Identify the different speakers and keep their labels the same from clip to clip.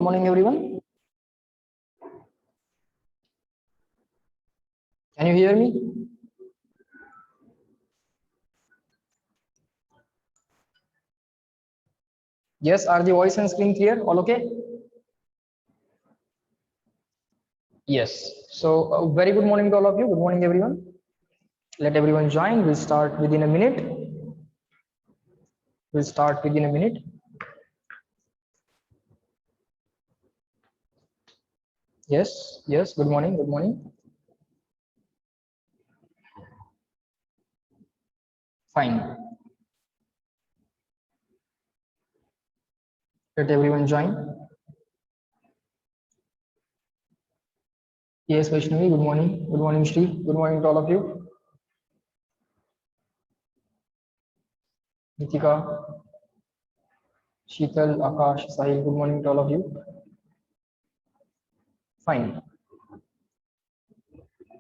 Speaker 1: Morning, everyone. Can you hear me? Yes, are the voice and screen clear? All okay? Yes. So, very good morning to all of you. Good morning, everyone. Let everyone join. We'll start within a minute. We'll start within a minute. Yes, yes. Good morning. Good morning. Fine. Let everyone join. Yes, Vaishnavi. Good morning. Good morning, Shri. Good morning to all of you. Nitika, Sheetal, Akash, Sahil. Good morning to all of you. Fine.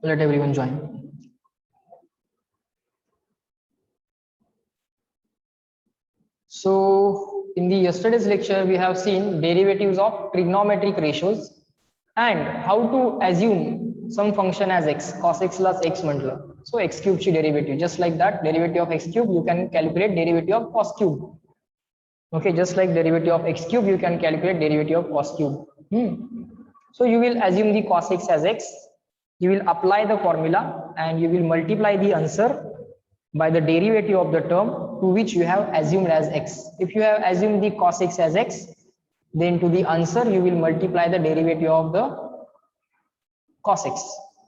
Speaker 1: Let everyone join. So in the yesterday's lecture, we have seen derivatives of trigonometric ratios and how to assume some function as x, cos x plus x म्हटलं. So x cube ची derivative, just like that, derivative of x cube, you can calculate derivative of cos cube. Okay, just like derivative of x cube, you can calculate derivative of cos cube. So you will assume the cos x as x, you will apply the formula and you will multiply the answer by the derivative of the term to which you have assumed as x. If you have assumed the cos x as x, then to the answer you will multiply the derivative of the cos x.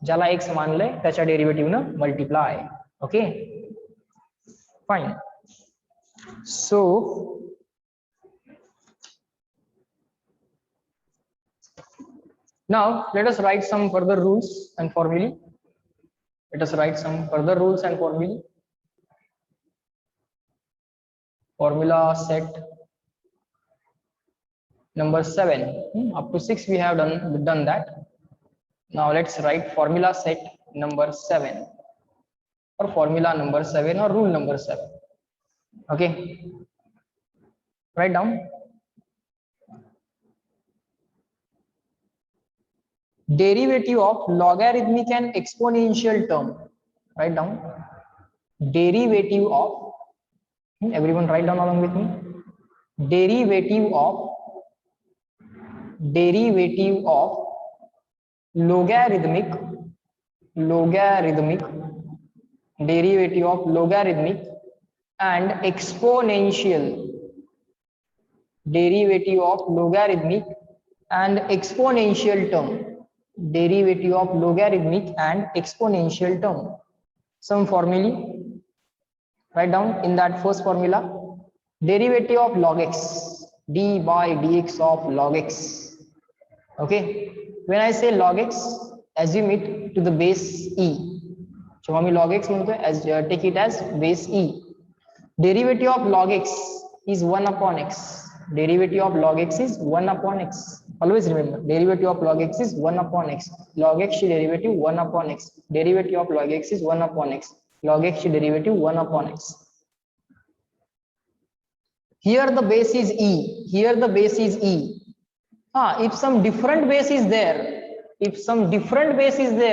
Speaker 1: ज्याला x मानले त्याच्या derivative न multiply. Okay, fine. So now let us write some further rules and formulae. Let us write some further rules and formulae. Formula set number 7. Up to 6 we have done that. Now let's write formula set number 7 or formula number 7 or rule number 7. Okay, write down. Derivative of logarithmic and exponential term. Write down. Derivative of, everyone write down along with me. Derivative of logarithmic derivative of logarithmic and exponential derivative of logarithmic and exponential term. Derivative of logarithmic and exponential term. Some formulae. Write down. In that first formula, derivative of log x, d by dx of log x. Okay, when I say log x, assume it to the base e. So we log x as take it as base e. Derivative of log x is 1 upon x. Derivative of log x is 1 upon x. Always remember, derivative of log x is 1 upon x. Log x derivative 1 upon x. Derivative of log x is 1 upon x. Log x derivative 1 upon x. Here the base is e. Here the base is e. If some different base is there,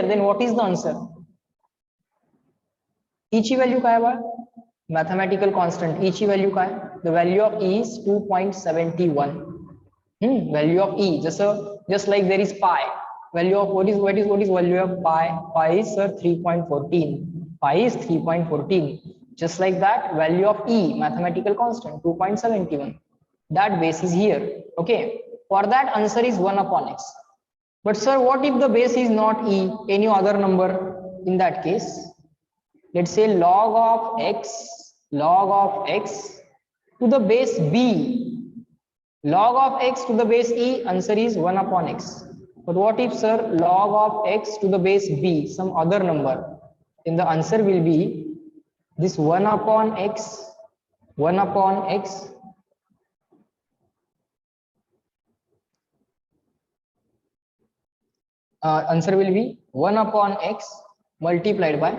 Speaker 1: then what is the answer? E ची value काय है? Mathematical constant. E ची value काय है? The value of e is 2.71. Value of e, just like there is pi. Value of what is value of pi? Pi is 3.14. Pi is 3.14. Just like that, value of e, mathematical constant, 2.71. That base is here. Okay. For that, answer is 1 upon x. But sir, what if the base is not e, any other number? In that case, let's say log of x to the base b. Log of x to the base e, answer is 1 upon x. But what if, sir, log of x to the base b, some other number? Then the answer will be this 1 upon x. Answer will be 1 upon x multiplied by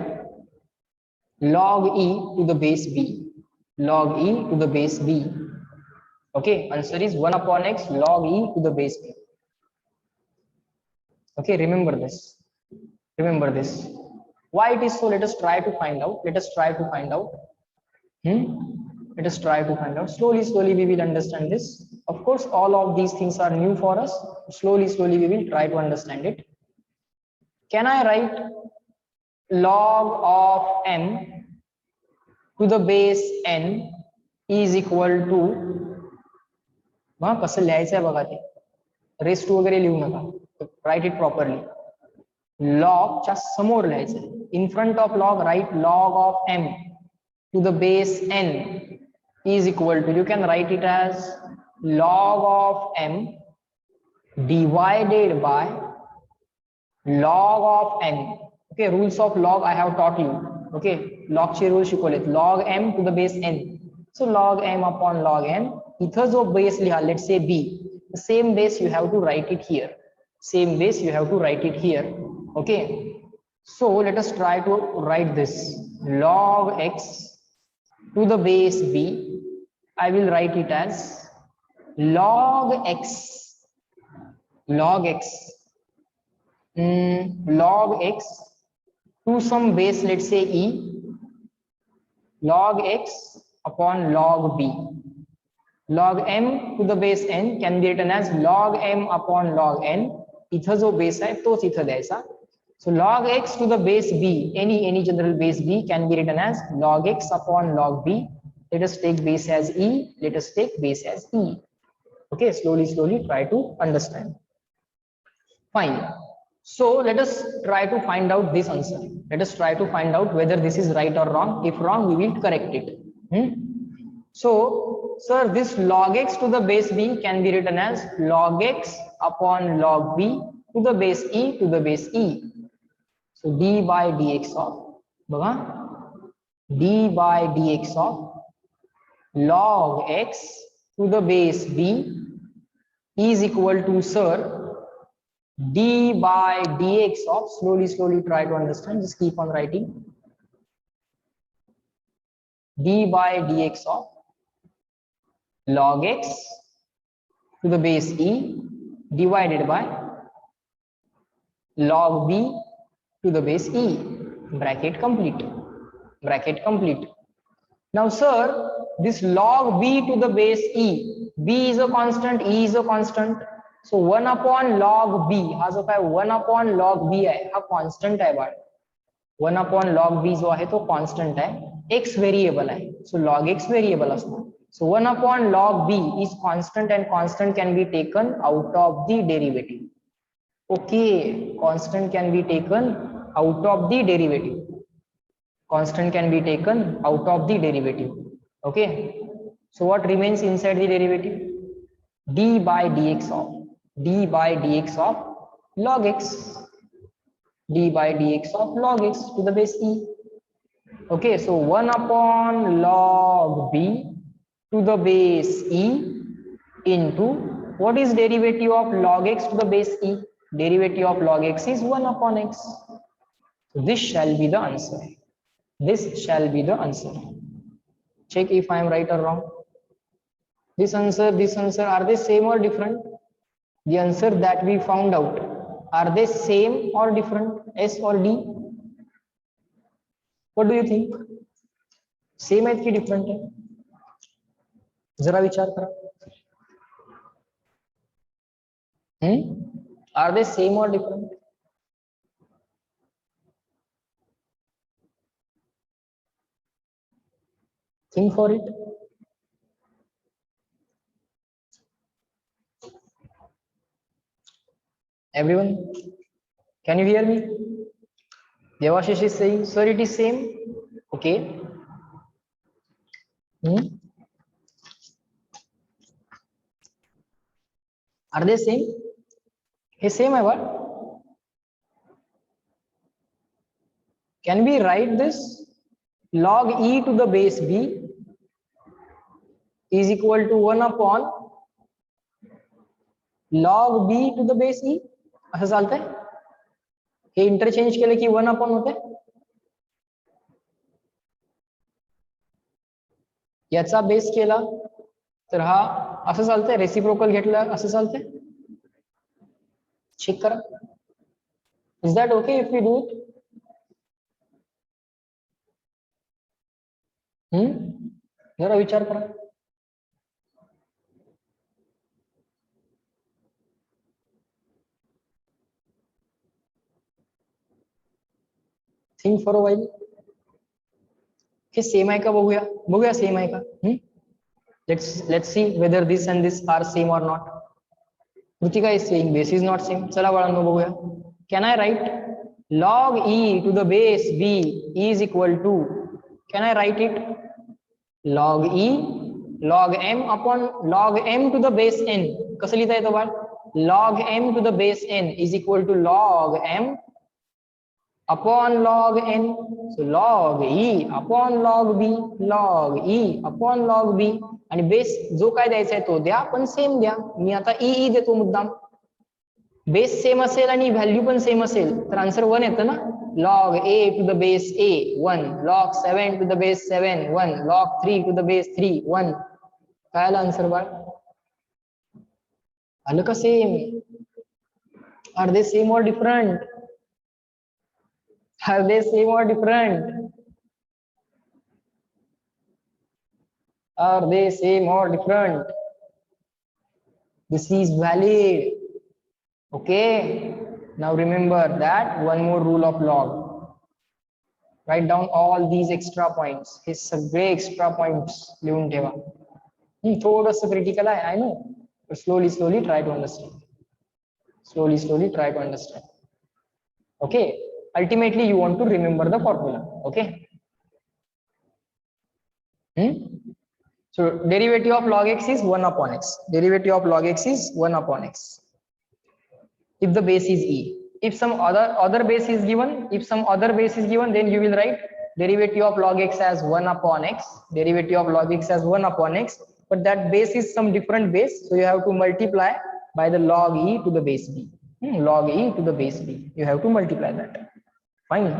Speaker 1: log e to the base b. Log e to the base b. Okay, answer is 1 upon x log e to the base b. Okay, remember this. Remember this. Why it is so? Let us try to find out. Let us try to find out. Let us try to find out. Slowly, slowly we will understand this. Of course, all of these things are new for us. Slowly, slowly we will try to understand it. Can I write log of m to the base n is equal to, कसं लिहायचं आहे बघा ते, raise to वगैरे लिहू नका, right it properly. Log च्या समोर लिहायचं, in front of log right log of m to the base n is equal to, you can write it as log of m divided by log of n. Okay, rules of log I have taught you. Okay, log चे rule शिकवलेत. log m to the base n, so log m upon log n. इथं जो base लिहा, let's say b, the same base you have to write it here, same base you have to write it here. Okay, so let us try to write this. Log x to the base b, I will write it as log x, log x, log x to some base, let's say e, log x upon log b. Log m to the base n can be written as log m upon log n. इथं जो base आहे तोच इथं द्यायचा. So log x to the base b, any general base b can be written as log x upon log b. Let us take base as e. Let us take base as e. Okay, slowly, slowly try to understand. Fine. So let us try to find out this answer. Let us try to find out whether this is right or wrong. If wrong, we will correct it. So, sir, this log x to the base b can be written as log x upon log b to the base e to the base e. So d by dx of d by dx of log x to the base b is equal to, sir, d by dx of, slowly, slowly try to understand, just keep on writing, d by dx of log x to the base e divided by log b to the base e, bracket complete, bracket complete. Now, sir, this log b to the base e, b is a constant, e is a constant, so 1 upon log b, हा जो काय 1 upon log b आहे हा constant आहे बाळ. 1 upon log b जो आहे तो constant आहे, x variable आहे, so log x variable असणार. So 1 upon log b is constant and constant can be taken out of the derivative. Okay, constant can be taken out of the derivative. Constant can be taken out of the derivative. Okay, so what remains inside the derivative? D by dx of log x, d by dx of log x to the base e. Okay, so 1 upon log b to the base e into, what is derivative of log x to the base e? Derivative of log x is 1 upon x. So this shall be the answer. This shall be the answer. Check if I am right or wrong. This answer, are they same or different? The answer that we found out, are they same or different? S or D? What do you think? Same है कि different है? जरा विचार करा. Are they same or different? Think for it. Everyone, can you hear me? Devashish is saying, sir, it is same. Okay. Are they same? Hey, same है what? Can we write this? Log e to the base b is equal to 1 upon log b to the base e. असं चालतंय? हे interchange केलं की 1 upon होते. याचा base केला तर हा असं चालतंय, रेसिप्रोकल घेतलं असं चालतंय. चेक करा. Is that okay if we do it? जरा विचार करा. Think for a while. हे सेम आहे का बघूया, बघूया सेम आहे का. Let's see whether this and this are same or not. Kritika is saying base is not same. चला बाळांनो बघूया. Can I write log e to the base b is equal to, can I write it, log e log m upon log m to the base n. कसं लिहिता येतं बाळ? log m to the base n is equal to log m upon log n. So log e upon log b, log e upon log b. आणि base जो काय द्यायचा आहे तो द्या, पण सेम द्या. मी आता ई देतो मुद्दाम. बेस सेम असेल आणि व्हॅल्यू पण सेम असेल तर आन्सर 1 येतं ना. log a to the base a 1, log 7 to the base 7 1, log 3 to the base 3 1. काय आलं आन्सर बाळ? आलं का सेम? आर दे सेम और डिफरंट? आर दे सेम और डिफरंट? आर दे सेम और different? This is valid. Okay, now remember that one more rule of log. Write down all these extra points. हे सगळे extra points लिहून ठेवा. थोडंसं critical आहे, I know, but slowly try to understand. Slowly try to understand. Okay, ultimately you want to remember the formula. Okay. So derivative of log x is 1 upon x. Derivative of log x is 1 upon x. If the base is e. If some other base is given, then you will write derivative of log x as 1 upon x. Derivative of log x as 1 upon x. But that base is some different base, so you have to multiply by the log e to the base b. Log e to the base b. You have to multiply that. Fine.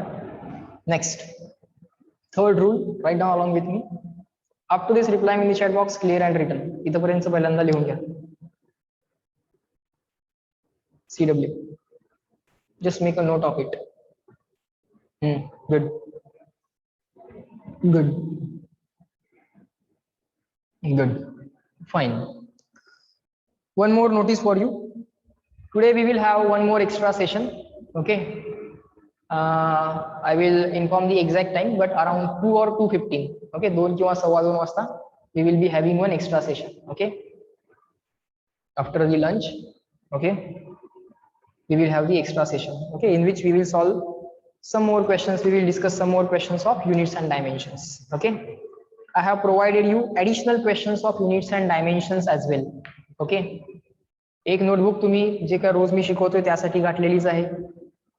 Speaker 1: Next. Third rule. Write down along with me. Up to this, reply in the chat box clear and written. इथपर्यंत पहिल्यांदा लिहून घ्या. CW. Just make a note of it. Good. Fine. One more notice for you. Today we will have one more extra session. Okay. I will inform the exact time, but around 2 or 2:15. Okay, 2 किंवा 2:15 वाजता we will be having one extra session. Okay, after the lunch. Okay, we will have the extra session. Okay, in which we will solve some more questions. We will discuss some more questions of units and dimensions. Okay, I have provided you additional questions of units and dimensions as well. Okay, एक notebook तुम्ही जे काय रोज मी शिकवतोय त्यासाठी घातलेलीच आहे.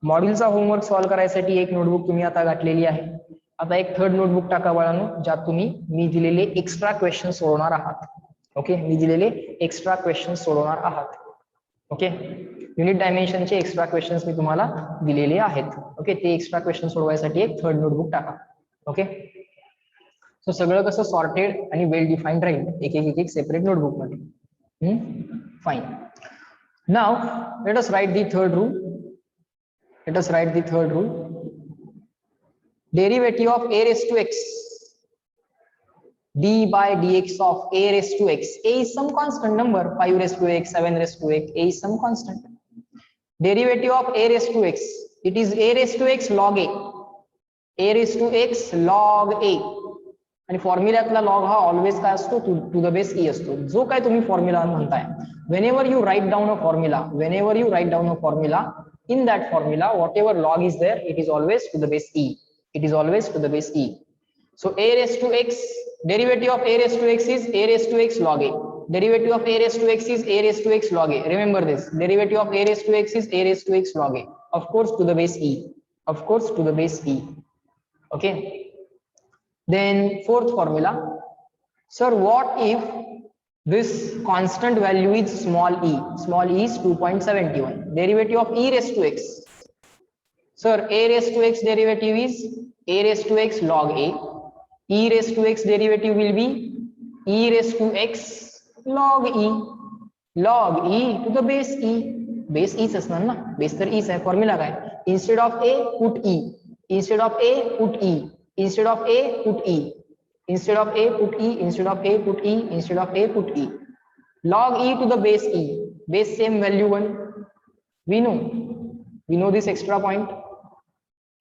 Speaker 1: मॉड्यूलचा homework solve करायसाठी एक notebook तुम्ही आता घातलेली आहे. आता एक थर्ड नोटबुक टाका बाळांनो, ज्यात तुम्ही मी दिलेले एक्स्ट्रा क्वेश्चन सोडवणार आहात. ओके, मी दिलेले एक्स्ट्रा क्वेश्चन सोडवणार आहात. ओके, युनिट डायमेन्शनचे एक्स्ट्रा क्वेश्चन्स मी तुम्हाला दिलेले आहेत. ओके, ते एक्स्ट्रा क्वेश्चन सोडवायसाठी एक थर्ड नोटबुक टाका. ओके, सो सगळं कसं सॉर्टेड आणि वेल डिफाईन्ड राहील एक सेपरेट नोटबुक मध्ये. Fine. Now let us write the third rule. Let us write the third rule. Derivative of a raised to x, d by dx of a raised to x. A is some constant number, 5 raised to x, 7 raised to x. A is some constant. Derivative of a raised to x. It is a raised to x log a. A raised to x log a. आणि फॉर्म्युल्यातला log हा always काय असतो, to the base ई असतो. जो काय तुम्ही formula म्हणताय, whenever you write down a formula, in that formula whatever log is there, it is always to the base e. So a raised to x, derivative of a raised to x is a raised to x log a. Derivative of a raised to x is a raised to x log a. Remember this, derivative of a raised to x is a raised to x log a. Of course to the base e. Okay, then fourth formula. Sir, what if this constant value is small e? Small e is 2.71. Derivative of e raised to x. Sir, a raised to x derivative is a raised to x log a. E raised to x derivative will be e raised to x log e. Log e to the base e. Base e असणार ना, base तर eच आहे. Formula काय, instead of a put e, instead of a put e, instead of a put e, instead of a put e, instead of a put e, instead of a put e. Log e to the base e. Base same value 1. We know this extra point.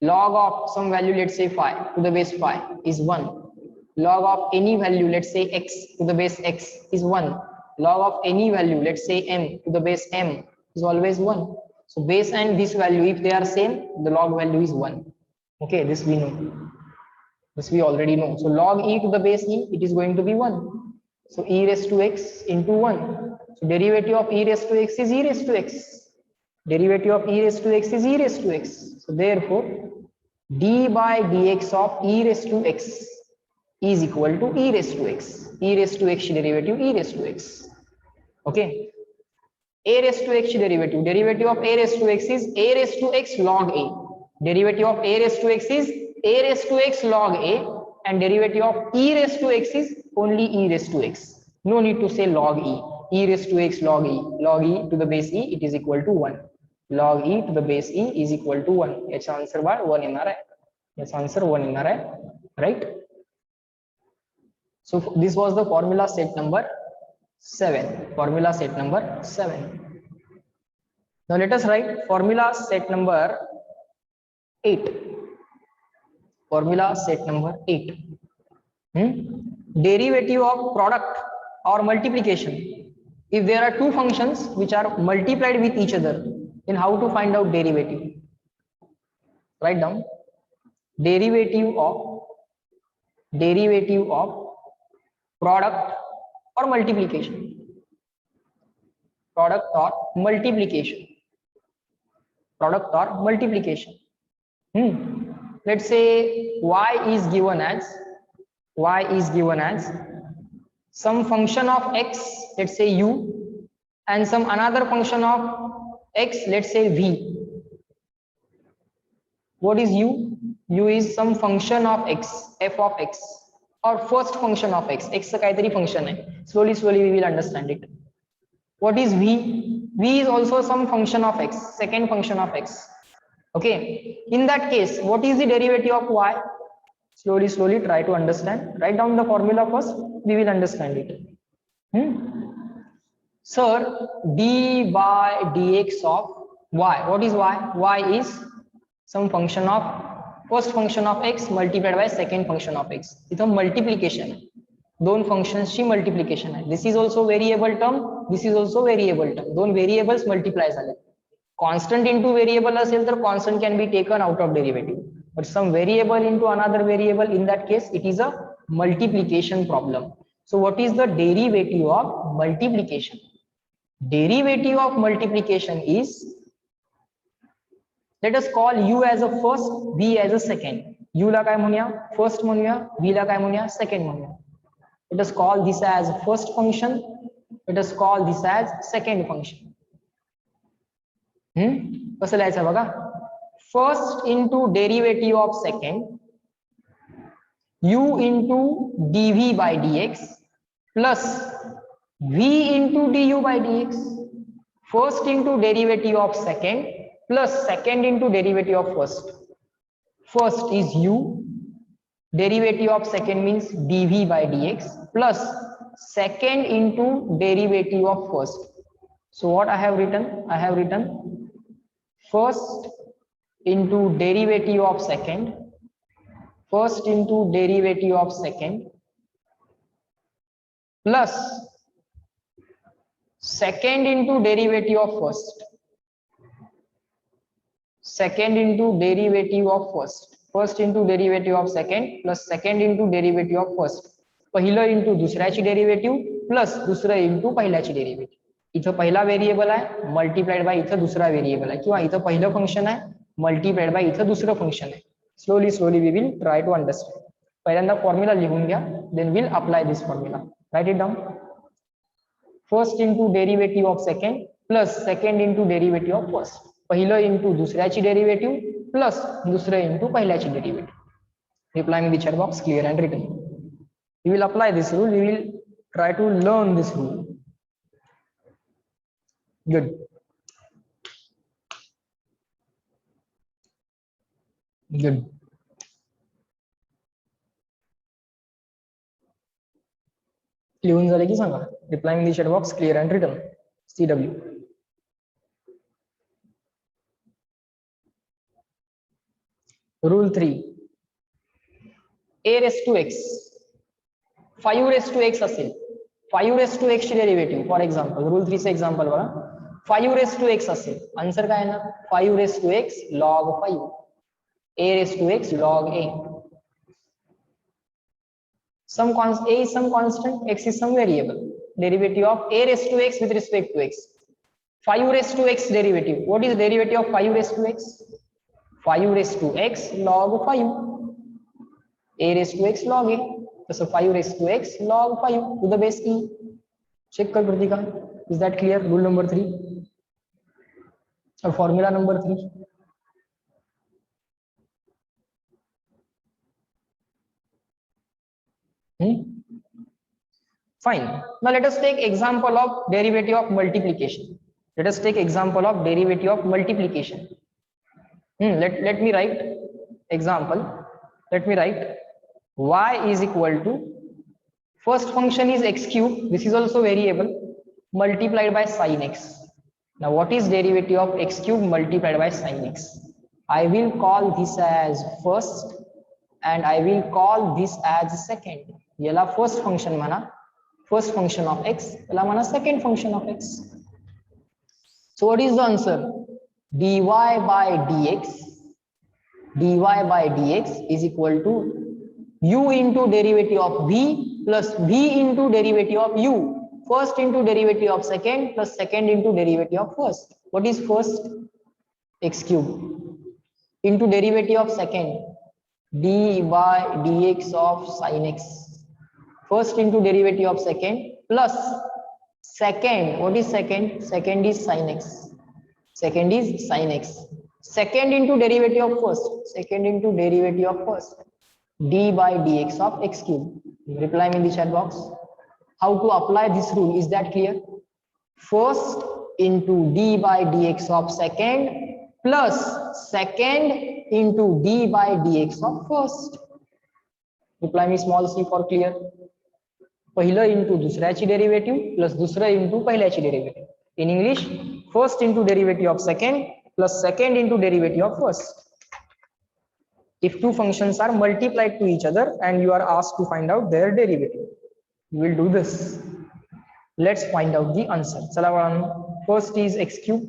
Speaker 1: Log of some value, let's say 5 to the base 5 is 1. Log of any value, let's say x to the base x is 1. Log of any value, let's say m to the base m is always 1. So base and this value, if they are same, the log value is 1. Okay, this we know. This we already know. So log e to the base e, it is going to be 1. So e raised to x into 1. So derivative of e raised to x is e raised to x. Derivative of e raised to x is e raised to x. So therefore, d by dx of e raised to x is equal to e raised to x. E raised to x derivative e raised to x. Okay. A raised to x derivative. Derivative of a raised to x is a raised to x log a. Derivative of a raised to x is a raised to x log a, and derivative of e raised to x is only e raised to x. No need to say log e. E raised to x log e. Log e to the base e, it is equal to 1. Log e to the base e is equal to 1. याचा answer बार 1 येणार आहे. याचा answer 1 येणार आहे. Right? So this was the formula set number 7. Formula set number 7. Now let us write formula set number 8. Formula set number 8. Derivative of product or multiplication. If there are two functions which are multiplied with each other, then how to find out derivative? Write down derivative of product or multiplication. Product or multiplication. Product or multiplication. Let's say y is given as some function of x, let's say u, and some another function of x, let's say v. What is u? U is some function of x, f of x, or first function of x. X का काहीतरी function है. Slowly we will understand it. What is v? V is also some function of x, second function of x. Okay. In that case, what is the derivative of y? Slowly try to understand. Write down the formula first. We will understand it. Sir, d by dx of y. What is y? Y is some function of first function of x multiplied by second function of x. It's a multiplication. दोन functions ची multiplication आहे. This is also variable term. This is also variable term. दोन variables multiply झाले. Constant into variable असेल तर constant can be taken out of derivative. But some variable into another variable, in that case, it is a multiplication problem. So what is the derivative of multiplication? Derivative of multiplication is, let us call u as a first, v as a second. U ला काय म्हणूया? First म्हणूया, v ला काय म्हणूया? Second म्हणूया. Let us call this as first function. Let us call this as second function. कसं लिहायचं बघा? First into derivative of second, u into dv by dx plus v into du by dx. First into derivative of second plus second into derivative of first. First is u, derivative of second means dv by dx plus second into derivative of first. So what I have written? I have written first into derivative of second, first into derivative of second plus second into derivative of first, second into derivative of first, first into derivative of second plus second into derivative of first. पहिलं into दुसऱ्याची derivative plus दुसरं into पहिल्याची derivative. इथं पहिला variable आहे multiplied by इथं दुसरा variable आहे, किंवा इथं पहिलं फंक्शन आहे मल्टीप्लाइड बाय इथं दुसरं फंक्शन आहे. Slowly we will try to understand. पहिल्यांदा फॉर्म्युला लिहून घ्या, then will apply this formula. Write it down. First into derivative of second plus second into derivative of first. पहिलं इंटू दुसऱ्याची derivative plus दुसरं into पहिल्याची derivative. Reply in the chat box clear and written. We will apply this rule. We will try to learn this rule. Good good. लिहून झाले की सांगा. Reply in the chat box clear and written. CW. Rule 3. a raised to x 5 raised to x असेल. 5 raised to x ची derivative for example rule 3 चे example बघा. 5 raised to x असेल. Answer काय येणार? 5 raised to x log 5. a raised to x log a. A is some constant, x is some variable. Derivative of a raised to x with respect to x. 5 raised to x derivative. What is derivative of 5 raised to x? 5 raised to x log 5. a raised to x log a. So 5 raised to x log 5 to the base e. Check कर Pratika. Is that clear? Rule number 3 or formula number 3. Fine. Now let us take example of derivative of multiplication. Let us take example of derivative of multiplication. Let me write example. Let me write y is equal to, first function is x cube. This is also variable, multiplied by sin x. Now what is derivative of x cube multiplied by sin x? I will call this as first and I will call this as second. याला first function म्हणा, first function of x. याला म्हणा second function of x. So what is the answer? dy by dx is equal to u into derivative of v plus v into derivative of u. First into derivative of second plus second into derivative of first. What is first? X cube into derivative of second, dy dx of sin x. First into derivative of second plus second. What is second? Second is sin x. Second is sin x. Second into derivative of first. Second into derivative of first. d by dx of x cube. Reply me in the chat box. How to apply this rule? Is that clear? First into d by dx of second plus second into d by dx of first. Reply me small c for clear. पहिलं into दुसऱ्याची derivative plus दुसरं into पहिल्याची derivative. In English, first into derivative of second plus second into derivative of first. If two functions are multiplied to each other and you are asked to find out their derivative, you will do this. Let's find out the answer. चला बाळांनो, first is x cube.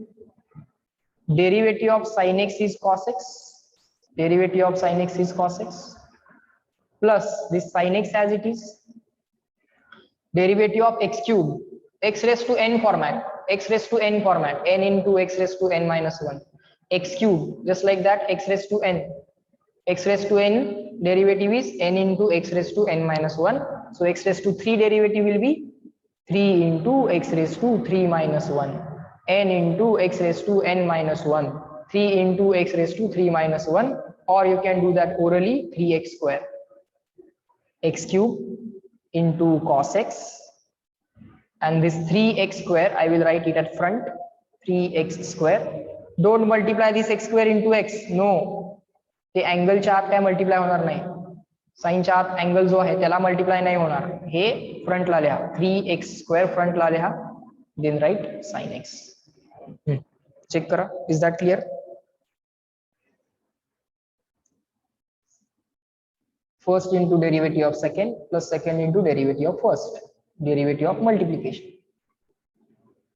Speaker 1: Derivative of sin x is cos x. Derivative of sin x is cos x plus this sin x as it is. Derivative of x cube, x raised to n format, x raised to n format, n into x raised to n minus 1, x cube, just like that, x raised to n, x raised to n derivative is n into x raised to n minus 1. So x raised to 3 derivative will be 3 into x raised to 3 minus 1, n into x raised to n minus 1, 3 into x raised to 3 minus 1, or you can do that orally, 3x square. X cube into cos x, and this 3x square I will write it at front, 3x square. Don't multiply this x square into x. No, ते angle च्या आत काय multiply होणार नाही. Sign च्या आत angle जो आहे त्याला मल्टिप्लाय नाही होणार. हे फ्रंटला लिहा, 3x square फ्रंटला लिहा, then write sin x. Check करा. Is that clear? First into derivative of second plus second into derivative of first. Derivative of multiplication.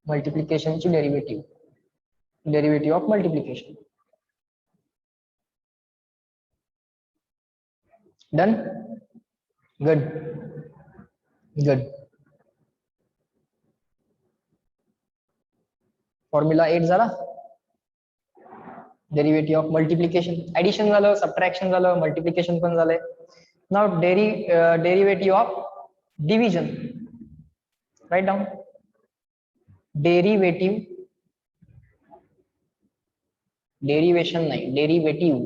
Speaker 1: Multiplication ची derivative. Derivative of multiplication. Done? Good. Good. Formula 8 झाला. Derivative of multiplication. Addition झालं, subtraction झालं, multiplication पण झालंय. Now derivative of division. Write down. Derivative. Derivation नहीं, derivative.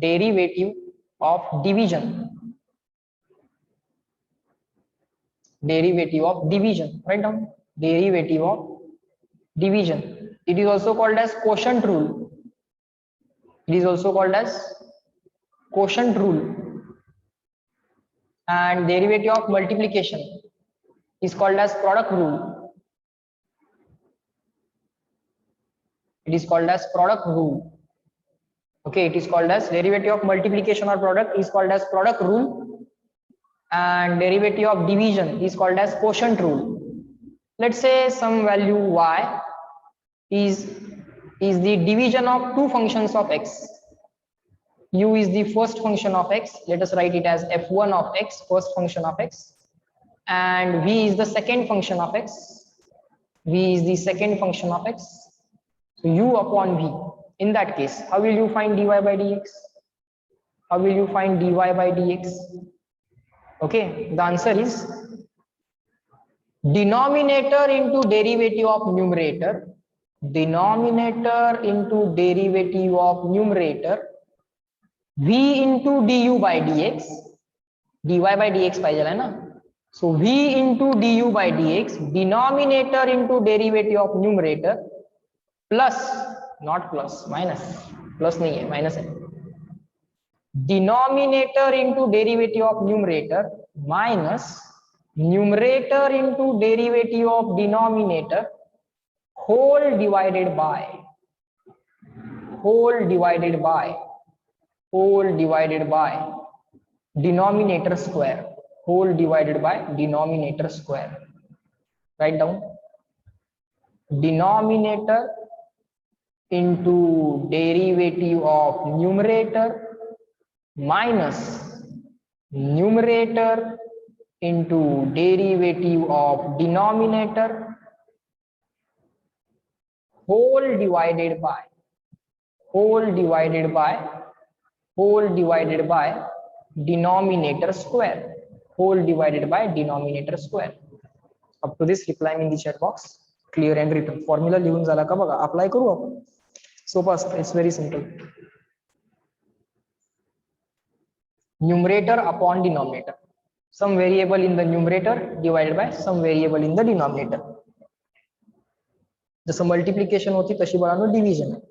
Speaker 1: Derivative of division. Derivative of division. Write down. Derivative of division. It is also called as quotient rule. It is also called as quotient rule. And derivative of multiplication is called as product rule. It is called as product rule. Okay, it is called as derivative of multiplication or product is called as product rule, and derivative of division is called as quotient rule. Let's say some value y is the division of two functions of x. U is the first function of x. Let us write it as f1 of x, first function of x, and v is the second function of x. V is the second function of x. So u upon v. In that case, how will you find dy by dx? How will you find dy by dx? Okay, the answer is denominator into derivative of numerator. Denominator into derivative of numerator. V into du by dx. dy by dx पाहिजे है ना? So v into du by dx. Denominator into derivative of numerator. Plus, not plus, minus. Plus नहीं है, minus है. Denominator into derivative of numerator minus numerator into derivative of denominator whole divided by denominator square. Whole divided by denominator square. Write down. Denominator into derivative of numerator minus numerator into derivative of denominator whole divided by denominator square. Whole divided by denominator square. Up to this, reply me in the chat box. Clear and written. Formula लिहून झाला का बघा. Apply करू आपण. Sopa असतं. It's very simple. Numerator upon denominator. Some variable in the numerator divided by some variable in the denominator. जसं multiplication होती तशी बाळांनो डिव्हिजन आहे.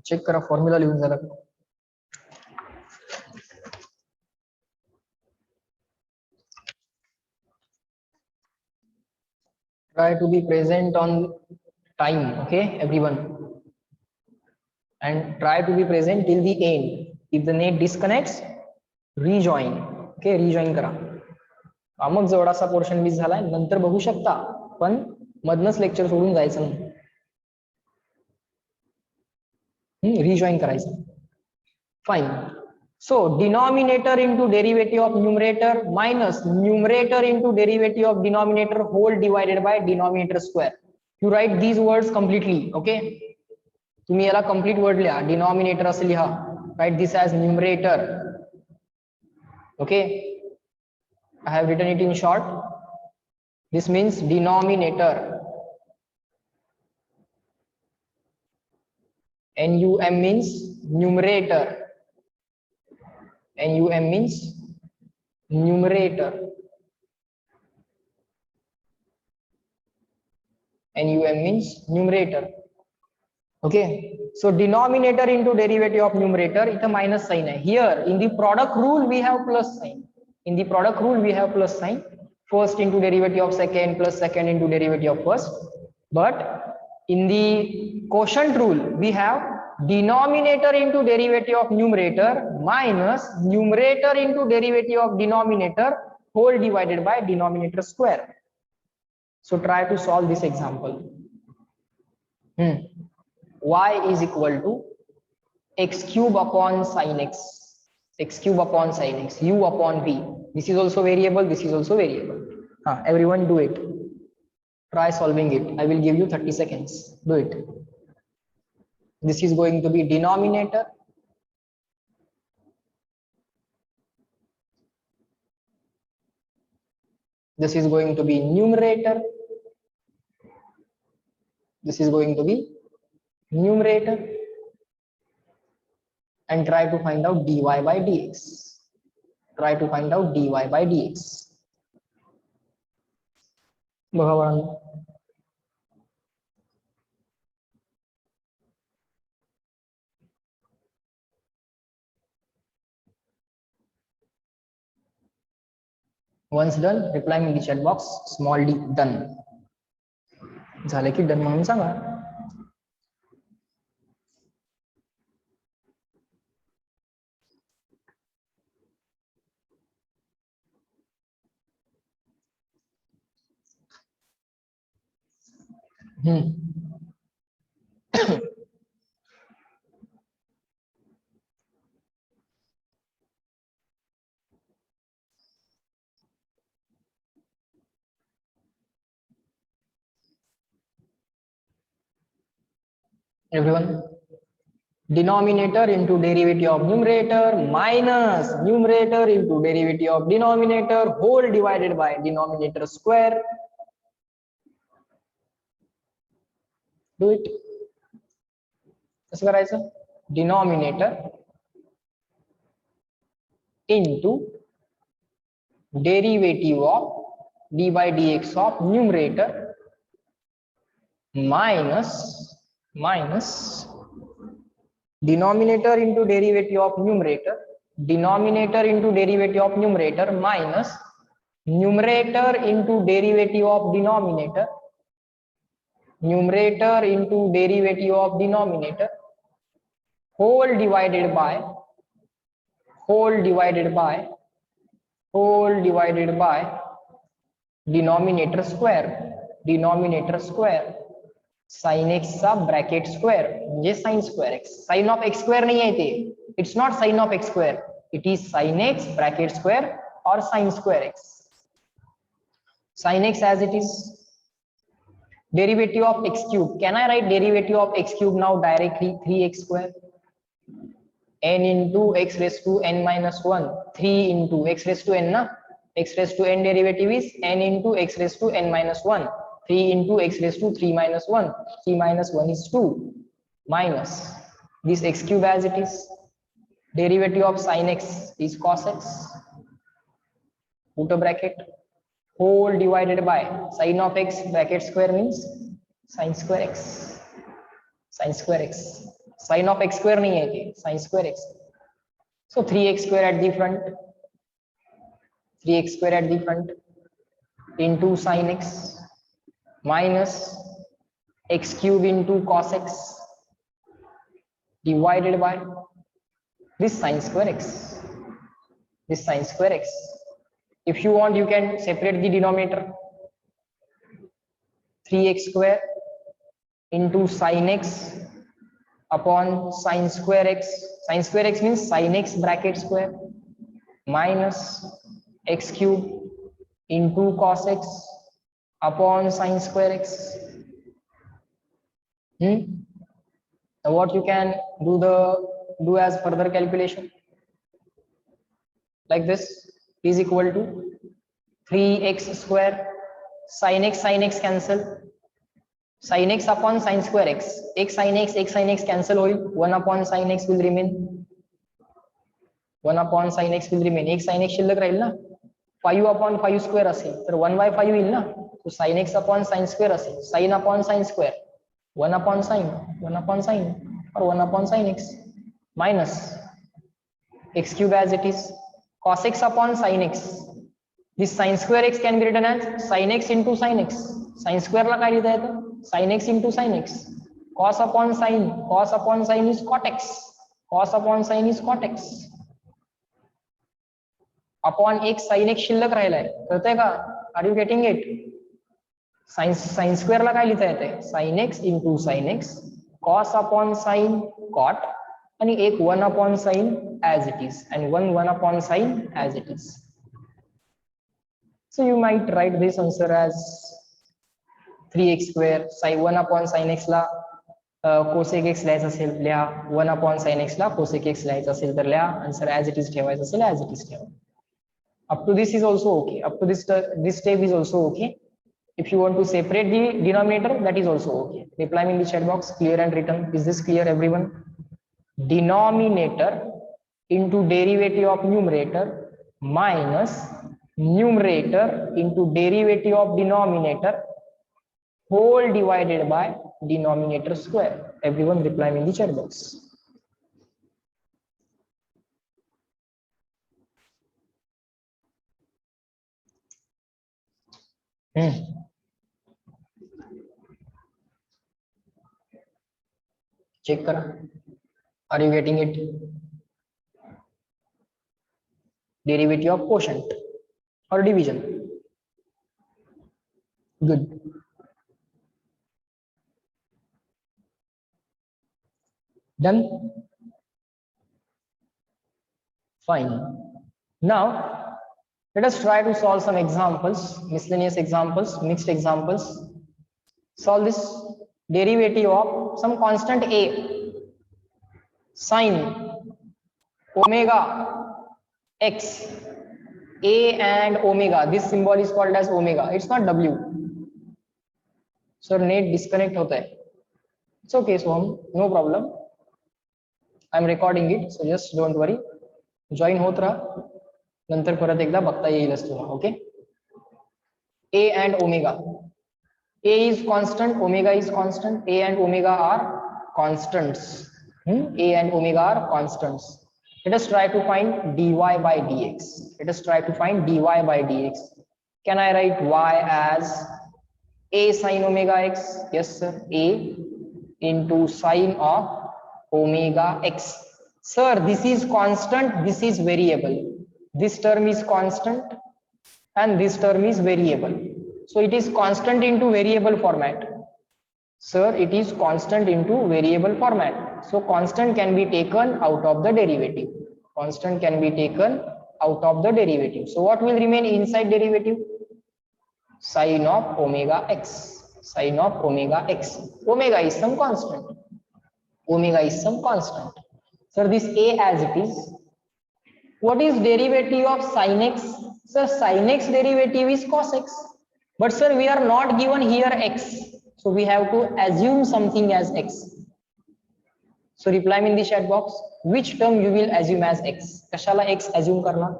Speaker 1: चेक करा फॉर्म्युला लिहून झाला का. Try to be present on time, okay, everyone, and try to be present till the end. If the net disconnects, rejoin. Okay, rejoin करा. मग जेवढासा पोर्शन मिस झालाय नंतर बघू शकता, पण मधनच लेक्चर सोडून जायचं नाही. रिजॉइन करायचं. Fine. So denominator into derivative of numerator minus numerator into derivative of denominator whole divided by denominator square. You write these words completely. Okay, तुम्ही याला complete word लिहा. Denominator असे लिहा. Write this as numerator. Okay, I have written it in short. This means denominator. NUM means numerator. NUM means numerator. NUM means numerator. Okay, so denominator into derivative of numerator, it's a minus sign. Here in the product rule we have plus sign. In the product rule we have plus sign. First into derivative of second plus second into derivative of first. But in the quotient rule we have denominator into derivative of numerator minus numerator into derivative of denominator whole divided by denominator square. So try to solve this example. Y is equal to x cube upon sin x. X cube upon sin x. U upon v. This is also variable. This is also variable. Everyone do it. Try solving it. I will give you 30 seconds. Do it. This is going to be denominator. This is going to be numerator. This is going to be numerator. And try to find out dy by dx. try to find out dy by dx. बघा बाळांनो, once done reply in the chat box small d done. झालं की done म्हणून सांगा. Everyone, denominator into derivative of numerator minus numerator into derivative of denominator whole divided by denominator square. Do it. कसं करायचं? Denominator into derivative of d by dx of numerator minus denominator into derivative of numerator into derivative of numerator minus numerator into derivative of denominator into derivative of denominator whole divided by denominator square sin x चा bracket square म्हणजे sin square x. sin of x square नाही आहे ते. It's not sin of x square, it is sin x bracket square or sin square x. sin x as it is. Derivative of x cube, can I write derivative of x cube now directly? 3x square n into x raised to n minus 1, 3 into x raised to n na, x raised to n derivative is n into x raised to n minus 1, 3 into x raised to 3 minus 1, 3 minus 1 is 2, minus this x cube as it is. Derivative of sin x is cos x, put a bracket, whole divided by sin of x bracket square means sin square x, sin of x square nahi hai, sin square x. So 3x square at the front, into sin x minus x cube into cos x divided by this sin square x. If you want, you can separate the denominator. 3x square into sin x upon sin square x. Sin square x means sin x bracket square minus x cube into cos x upon sin square x. Now what you can do as further calculation, like this is equal to 3x square sin x cancel, sin x upon sin square x, x sin x cancel होईल, 1 upon sin x will remain, 1 upon sin x will remain, एक sin x शिल्लक राहील ना, 5 upon 5 square असेल तर 1 by 5 येईल ना, तो sin x upon sin square असेल, sin upon sin square 1 upon sin or 1 upon sin x minus x cube as it is, cos x upon sin x. This sin square x can be written as sin x into sin x. sin square ला काय लिहिता येतं, sin x into sin x. cos upon sin is cot x, cos upon sin is cot x upon x sin x शिल्लक राहिलाय, कळतंय का? Are you getting it? sin square ला काय लिहिता येते, sin x into sin x, cos upon sin cot आणि एक 1 upon sin as it is and 1 upon sin as it is. So you might write this answer as 3x square, sin 1 upon sin x La cosec x लिहायचं असेल लिहा, 1 upon sin x ला cosec x लिहायचं असेल तर लिहा, answer as it is ठेवायचं असेल as it is ठेवा. Up to this is also okay, up to this step is also okay. If you want to separate the denominator, that is also okay. Reply me in the chat box, clear and written. Is this clear, everyone? Denominator into derivative of numerator minus numerator into derivative of denominator whole divided by denominator square. Everyone reply in the chat box. Check kara. Are you getting it? Derivative of quotient or division. Good. Done? Fine. Now, let us try to solve some examples, miscellaneous examples, mixed examples. Solve this derivative of some constant a, sine omega x, a and omega. This symbol is called as omega. It's not w. Sir, net disconnect hota hai. It's okay, so no problem. I'm recording it, so just don't worry. Join होत राहा, नंतर परत एकदा बघता येईलच तुम्हाला. Okay. A and omega. A is constant, omega is constant. A and omega are constants. A and omega are constants. Let us try to find dy by dx. Let us try to find dy by dx. Can I write y as a sine omega x? Yes, sir. A into sine of omega x. Sir, this is constant, this is variable. This term is constant and this term is variable. So it is constant into variable format. Sir, it is constant into variable format. So constant can be taken out of the derivative. Constant can be taken out of the derivative. So what will remain inside derivative? Sine of omega x. Sine of omega x. Omega is some constant. Omega is some constant. Sir, this a as it is. What is derivative of sin x? Sir, sin x derivative is cos x. But sir, we are not given here x. So we have to assume something as x. So reply me in the chat box. Which term you will assume as x? Kashala x assume karna?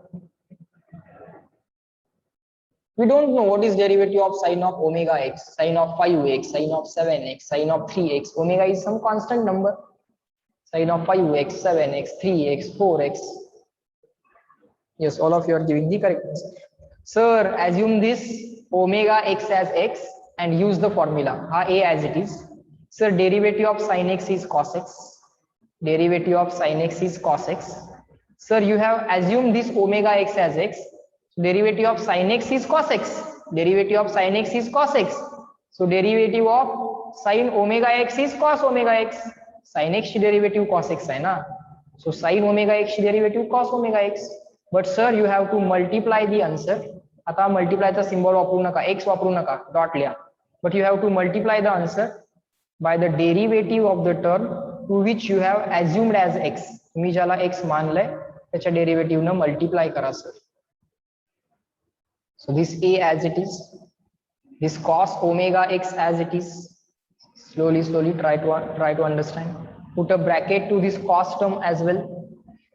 Speaker 1: We don't know what is derivative of sine of omega x, sine of 5x, sine of 7x, sine of 3x. Omega is some constant number. Sine of 5x, 7x, 3x, 4x. Yes, all of you are giving the correct answer. Sir, assume this omega x as x and use the formula. A as it is. Sir, derivative of sin x is cos x. Derivative of sin x is cos x. Sir, you have assumed this omega x as x. Derivative of sin x is cos x. Derivative of sin x is cos x. So derivative of sin omega x is cos omega x. Sin x derivative cos x hai na. So sin omega x derivative cos omega x. But sir, you have to multiply the answer. आता multiply चा symbol वापरू नका, x वापरू नका, dot लिया. But you have to multiply the answer by the derivative of the term to which you have assumed as x. तुम्ही ज्याला x मानलंय त्याच्या derivative न multiply करा sir. So this a as it is, this cos omega x as it is. Slowly try to understand. Put a bracket to this cos term as well.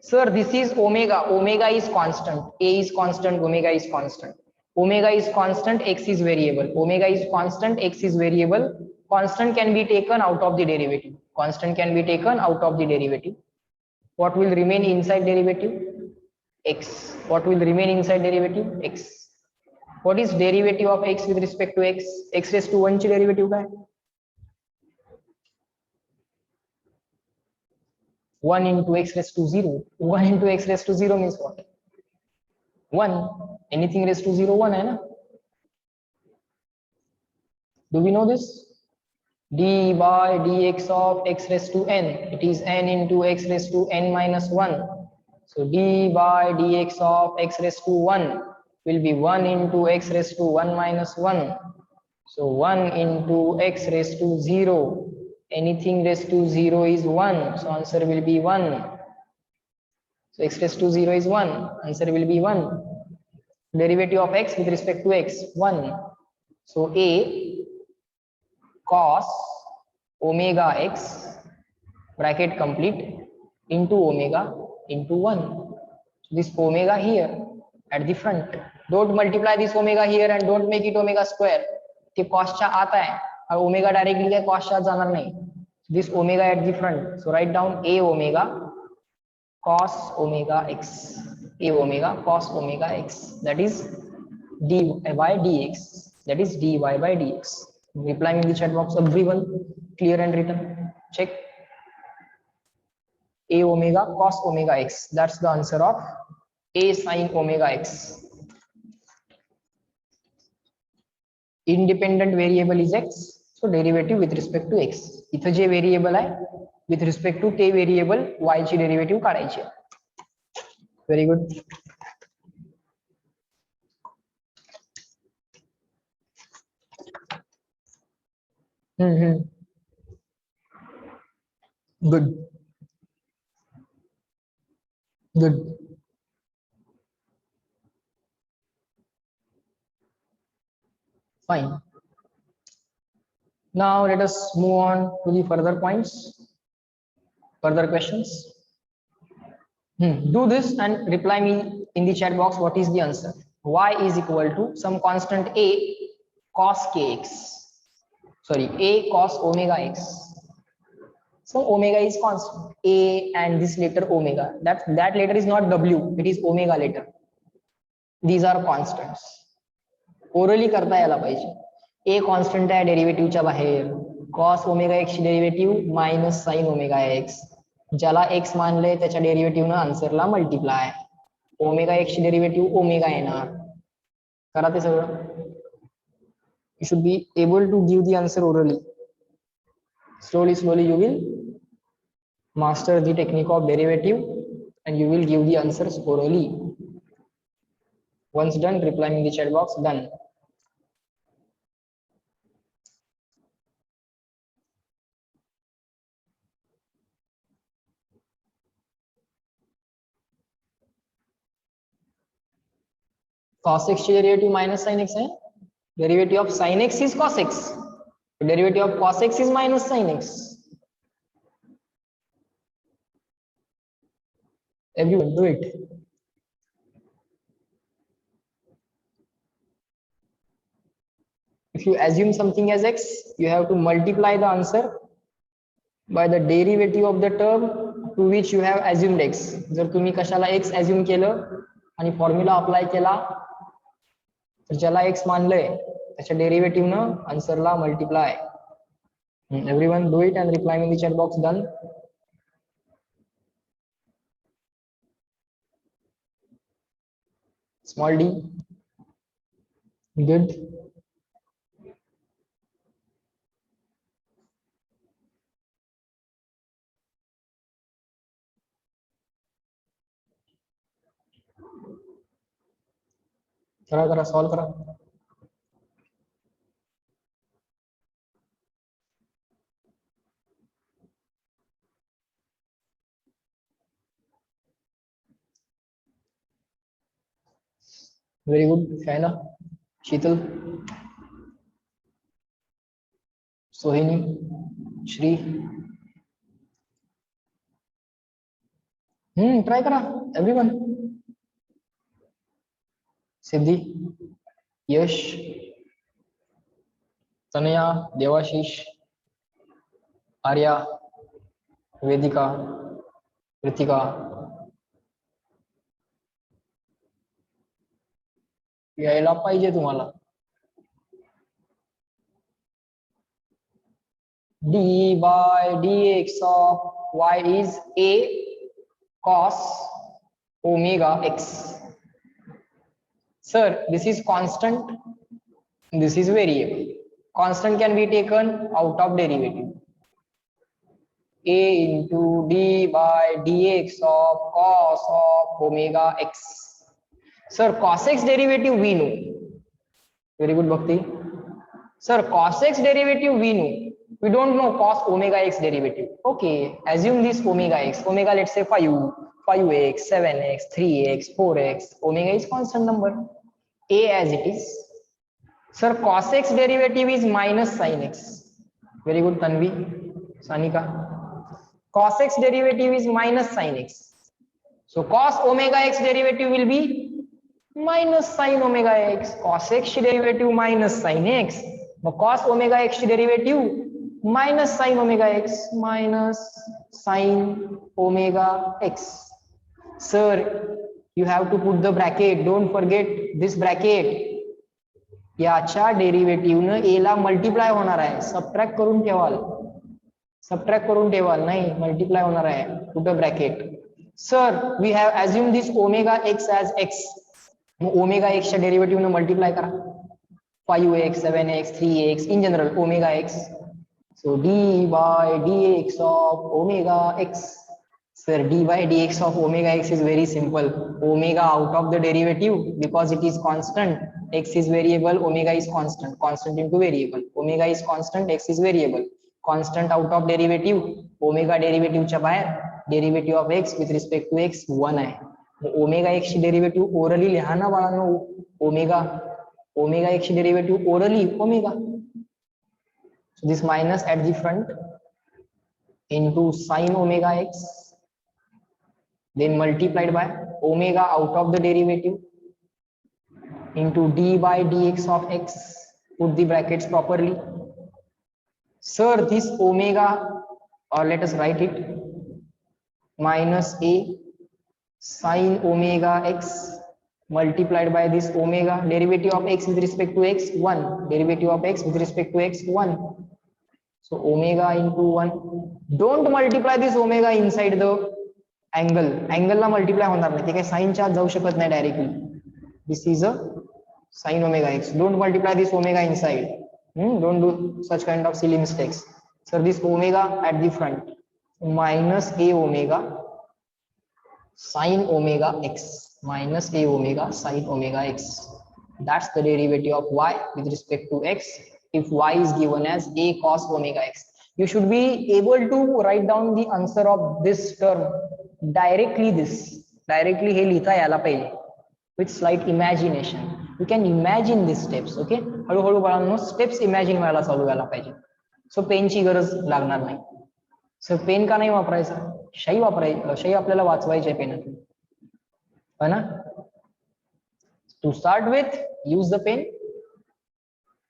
Speaker 1: Sir, this is omega. Omega is constant. A is constant. Omega is constant. Omega is constant. X is variable. Omega is constant. X is variable. Constant can be taken out of the derivative. Constant can be taken out of the derivative. What will remain inside derivative? X. What will remain inside derivative? X. What is derivative of x with respect to x? X raised to 1 ची derivative काय? 1 into x raised to 0. 1 into x raised to 0 means what? 1. Anything raised to 0, 1 hai na? Do we know this? D by dx of x raised to n. It is n into x raised to n minus 1. So d by dx of x raised to 1 will be 1 into x raised to 1 minus 1. So 1 into x raised to 0. Anything raised to 0 is 1. So answer will be 1. So x raised to 0 is 1. Answer will be 1. Derivative of x with respect to x, 1. So a cos omega x bracket complete into omega into 1. So this omega here at the front. Don't multiply this omega here and don't make it omega square. कि cos चा आता है और omega directly क्या cos चा जाना नहीं. This omega at the front. So write down a omega cos omega x. A omega cos omega x. That is dy by dx. That is dy by dx. Replying in the chat box, everyone, clear and written. Check. A omega cos omega x. That's the answer of a sin omega x. Independent variable is x, so derivative with respect to x. इथं जे variable आहे with respect to ते variable y ची derivative काढायची. Very good. Good. Good. Fine. Now let us move on to the further points, further questions. Do this and reply me in the chat box what is the answer. Y is equal to some constant a cos kx. Sorry, a cos omega x. So omega is constant. A and this letter omega. That letter is not w. It is omega letter. These are constants. Orally करता यायला पाहिजे. A constant आहे derivative च्या बाहेर. cos omega x ची derivative minus sin omega x. ज्याला x मानले त्याच्या डेरिव्हेटिव्ह न आन्सरला मल्टिप्लाय. ओमेगा x ची डेरिव्हेटिव्ह ओमेगा येणार. करा ते सगळं. You should be able to give the answer orally. Slowly you will master the technique of derivative and you will give the answers orally. Once done, reply in the chat box. Done. Cos x derivative minus sin x है. Derivative of sin x is cos x. Derivative of cos x is minus sin x. Everyone do it. If you assume something as x, you have to multiply the answer by the derivative of the term to which you have assumed x. जर तुम्ही कशाला x assume केलं आणि formula apply केला तर ज्याला x मानलंय त्याच्या derivative न आन्सरला multiply. Everyone do it and reply in the chat box. Done. Small d. Good. करा सॉल्व करा. Very good. Shaina, Sheetal, Sohini, Shri. Try करा. Everyone. Siddhi, Yash, Tanaya, Devashish, Arya, Vedika, Ritika. यायला पाहिजे तुम्हाला. d by dx of y is a cos omega x. Sir, this is constant, this is variable. Constant can be taken out of derivative. A into d by dx of cos of omega x. Sir, cos x derivative we know. Very good, Bhakti. Sir, cos x derivative we know. We don't know cos omega x derivative. Okay, assume this omega x. Omega, let's say 5x, 7x, 3x, 4x. Omega is constant number. A as it is. Sir, cos x derivative is minus sin x. Very good, Tanvi, Sanika. Cos x derivative is minus sin x. So cos omega x derivative will be minus sine omega x. Cos x ची derivative minus sine x. मग cos omega x ची derivative minus sine omega x. Minus sine omega x. Sir you have to put the bracket. Don't forget this bracket. याच्या डेरिव्हेटिव्हनं ए ला multiply होणार आहे. Subtract करून ठेवाल. Subtract करून ठेवाल नाही, मल्टिप्लाय होणार आहे. Put a bracket. Sir we have assume this omega X as X. मग ओमेगा एक्सच्या डेरिव्हेटिव्हनं मल्टिप्लाय करा. 5x 7x 3x in general omega X. So D by dx of omega X. Sir, d by dx of omega x is very simple. Omega out of the derivative because it is constant. X is variable, omega is constant. Constant into variable. Omega is constant, x is variable. Constant out of derivative. Omega derivative च्या बाहेर. Derivative of x with respect to x 1 आहे. Omega x ची derivative orally लिहा ना बाळांनो. Omega x ची derivative orally omega. So this minus at the front into sin omega x. Then multiplied by omega out of the derivative into d by dx of x. Put the brackets properly. Sir, this omega, or let us write it, minus a sin omega x multiplied by this omega. Derivative of x with respect to x 1. Derivative of x with respect to x 1. So omega into 1. Don't multiply this omega inside the angle ला multiply होणार नाही. ते काही साईनच्या आत जाऊ शकत नाही directly. This is a sine omega x. Don't multiply this omega inside. Don't do such kind of silly mistakes. Sir this omega at the front minus A omega sine omega x. Minus A omega sine omega x. That's the derivative of y with respect to x if y is given as a cos omega x. You should be able to write down the answer of this term directly. Directly हे लिहिता यायला पाहिजे with slight imagination. You can imagine these steps. Okay, हळूहळू बाळांनो steps imagine व्हायला चालू व्हायला पाहिजे. सो पेनची गरज लागणार नाही. सो पेन का नाही वापरायचा? शाई वापरायची. शाई आपल्याला वाचवायची आहे पेनातून, है ना? To start with, use the pen,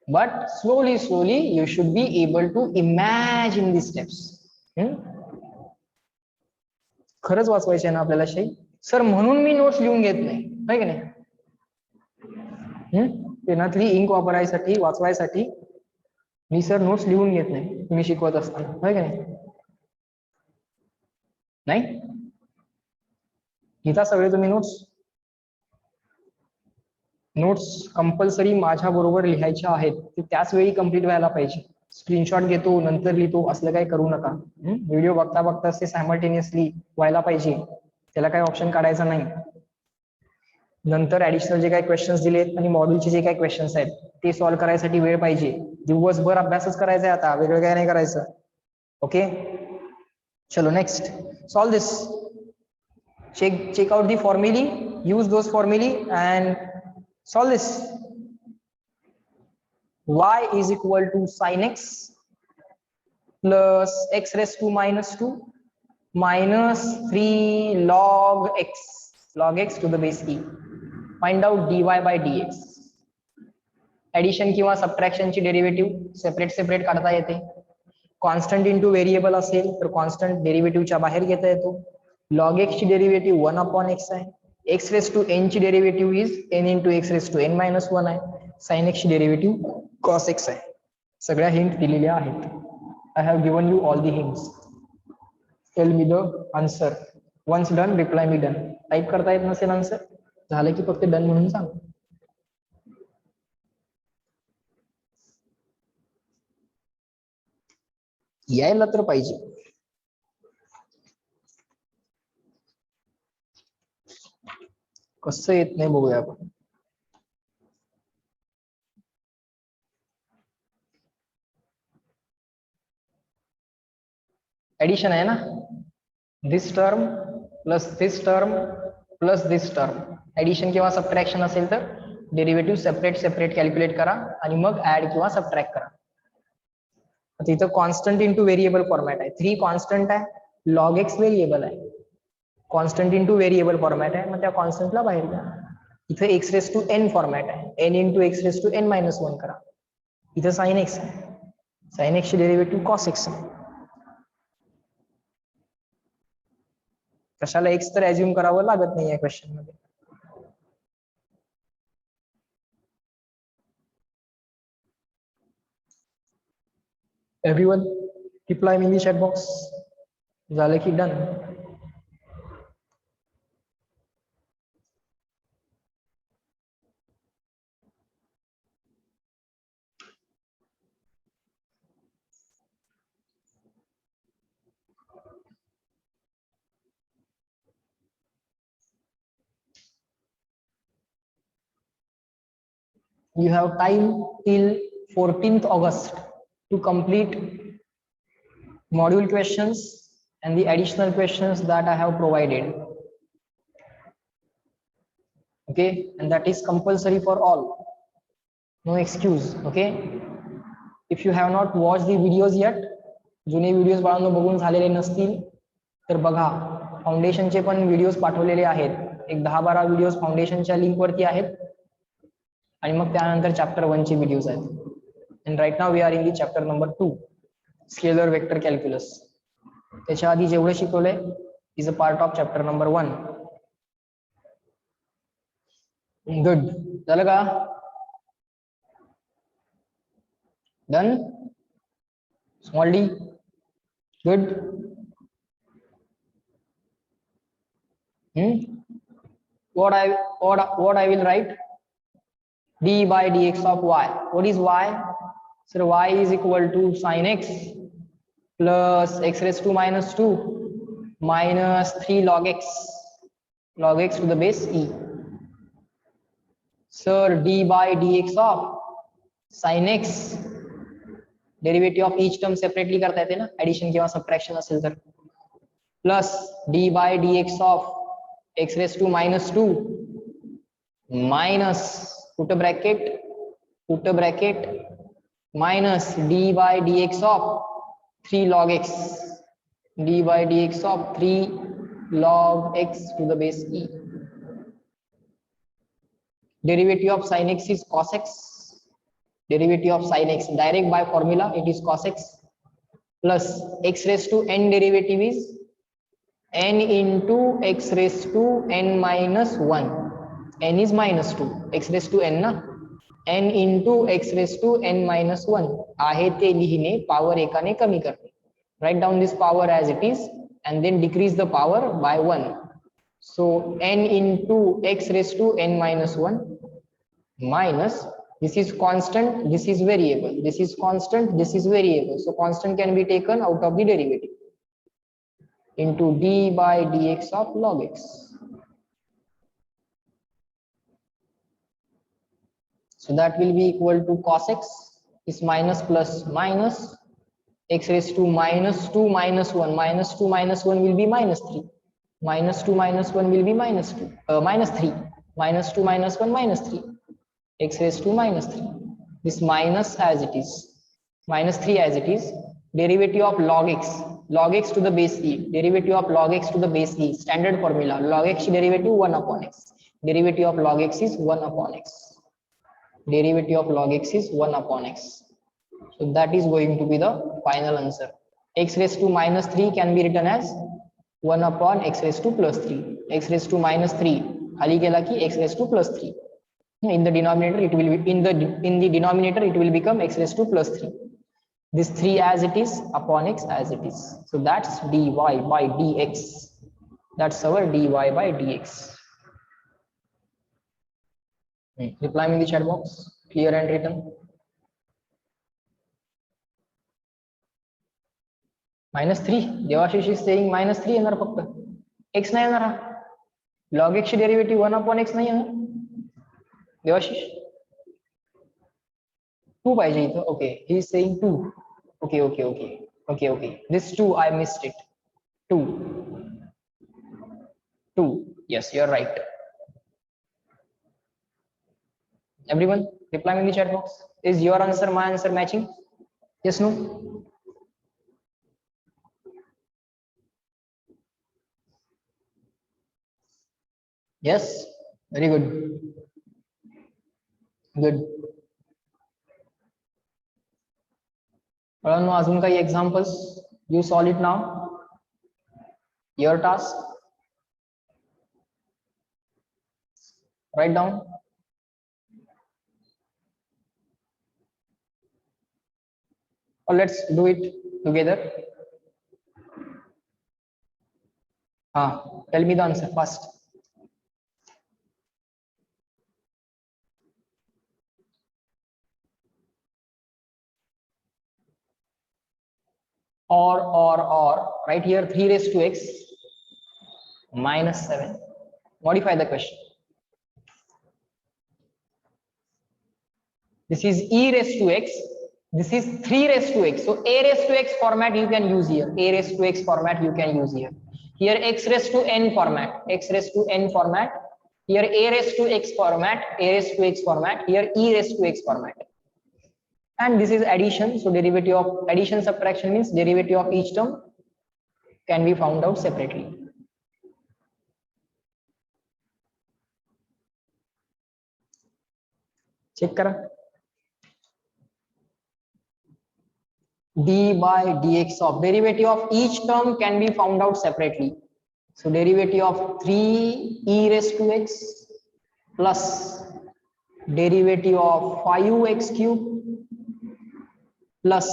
Speaker 1: but slowly you should be able to imagine these steps. खरंच वाचवायचे ना आपल्याला शाई. सर म्हणून मी नोट्स लिहून घेत नाही, है की नाही? पेनातली इंक वापरायसाठी वाचवायसाठी मी सर नोट्स लिहून घेत नाही तुम्ही शिकवत असताना, है की नाही? घेता सगळे तुम्ही नोट्स कंपल्सरी माझ्या बरोबर लिहायच्या आहेत. ते त्याच वेळी कंप्लीट व्हायला पाहिजे. स्क्रीनशॉट घेतो नंतर लिहितो असलं काही करू नका. व्हिडिओ बघता बघता ते सायमल्टेनियसली व्हायला पाहिजे. त्याला काही ऑप्शन काढायचा नाही. नंतर ऍडिशनल जे काही क्वेश्चन्स दिलेत आणि मॉड्यूलचे जे काही क्वेश्चन्स आहेत ते सॉल्व्ह करायसाठी वेळ पाहिजे. दिवसभर अभ्यासच करायचा आहे आता, वेगळं काय नाही करायचं. ओके, चलो next. Solve this. check out the formulae, use those formulae and solve this. Y is equal to sin x plus x raised to minus 2 minus 3 log x to the base e. Find out dy by dx. Addition किंवा subtraction ची derivative separate काढता येते. Constant into variable असेल तर constant डेरिव्हेटिव्हच्या बाहेर घेता येतो. log x ची डेरिव्हेटिव्ह 1 upon x आहे. x raised to n ची derivative is n into x raised to n minus 1 आहे. sin x ची डेरिव्हेटिव्ह cos x आहे. सगळ्या हिंट दिलेल्या आहेत. I have given you all the hints. Tell me the answer. Once done reply me done. Type करता येत नसेल answer झालं की फक्त डन म्हणून सांग. यायला तर पाहिजे. कसं येत नाही बघूया आपण. एडिशन आहे ना. This term plus this term plus this term. Addition किंवा सबट्रॅक्शन असेल तर डेरिव्हेटिव्ह सेपरेट कॅल्क्युलेट करा आणि मग ऍड किंवा सबट्रॅक्ट करा. तिथं कॉन्स्टंट इंटू व्हेरिएबल फॉर्मॅट आहे. 3 कॉन्स्टंट आहे, लॉग एक्स व्हेरिएबल आहे. कॉन्स्टंट इंटू व्हेरिएबल फॉर्मॅट आहे, मग त्या कॉन्स्टंटला बाहेर घ्या. इथे x raise to n format आहे, n into x raise to n minus 1 करा. इथं साइन एक्स आहे, साइन एक्स ची डेरिव्हेटिव्ह कॉस एक्स आहे. कशाला एक्स तर अज्युम करावं लागत नाही या क्वेश्चन मध्ये. Everyone reply in the chat box. झालं की done. You have time till 14th August to complete module questions and the additional questions that I have provided. Okay, and that is compulsory for all. No excuse. Okay, if you have not watched the videos yet, जुने videos बाळांनो बघून झालेले नसतील तर बघा. फाउंडेशनचे पण videos पाठवलेले आहेत, एक 10-12 व्हिडिओज फाउंडेशनच्या लिंक वरती आहेत आणि मग त्यानंतर चॅप्टर 1 चे व्हिडिओज आहेत. And right now we are in the chapter number 2, scalar vector calculus. त्याच्या आधी जेवढं शिकवलंय is a part of chapter number 1. Good. झालं का? Done. Small D. Good. What I will write? D by dx of y. What is y? So y is equal to sin x plus x raised to minus 2 minus 3 log x to the base e. Sir, d by dx of sin x, derivative of each term separately करता येते ना, addition किंवा subtraction असेल तर, plus d by d x of x raise to minus 2 minus put bracket minus d by d x of 3 log x, d by d x of 3 log x to the base e. Derivative of sin x is cos x. Derivative of sin x direct by formula, it is cos x plus x raised to n derivative is n into x raised to n minus 1. n is minus 2, x raised to n ना, n into x raised to n minus 1 आहे ते लिहिणे power एकाने कमी करणे. Write down this power as it is and then decrease the power by 1. So n into x raised to n minus 1 minus, this is constant, this is variable, this is constant, this is variable, so constant can be taken out of the derivative, into d by dx of log x. So that will be equal to cos x is minus plus minus x raised to minus 2 minus 1, minus 2 minus 1 will be minus 3, minus 2 minus 1 will be minus 2 minus 3, minus 2 minus 1 minus 3, x raised to minus 3. This minus as it is, minus 3 as it is. Derivative of log x to the base e, derivative of log x to the base e, standard formula, log x derivative 1 upon x, derivative of log x is 1 upon x, derivative of log x is 1 upon x. So that is going to be the final answer. X raised to minus 3 can be written as 1 upon x raised to plus 3, x raised to minus 3 खाली गेला की x raised to plus 3. In the denominator it will be, in the denominator it will become x raised to plus 3. This 3 as it is upon x as it is. So that's dy by dx. That's our dy by dx. Reply me in the chat box, clear and written. -3. Devashish is saying -3 येणार फक्त, x नाही येणार. log x ची derivative 1 upon x नाही येणार. Devashish 2 पाहिजे इथं. Okay, he is saying 2. Okay. This 2 I missed it. 2. Yes, you are right. Everyone, reply in the chat box. Is your answer my answer matching? Yes, no? Yes, very good. Good. कळलं अजून काही examples? You solve it now. Your task. Write down. Or let's do it together. Tell me the answer first. Or right here 3 raised to x minus 7. Modify the question. This is e raised to x. This is 3 raised to x. So a raised to x format you can use here. A raised to x format you can use here. Here x raised to n format. X raised to n format. Here a raised to x format. A raised to x format. Here e raised to x format. And this is addition. So derivative of addition subtraction means derivative of each term can be found out separately. Check kara. D by dx of derivative of each term can be found out separately. So derivative of 3 e raised to x plus derivative of 5x cube plus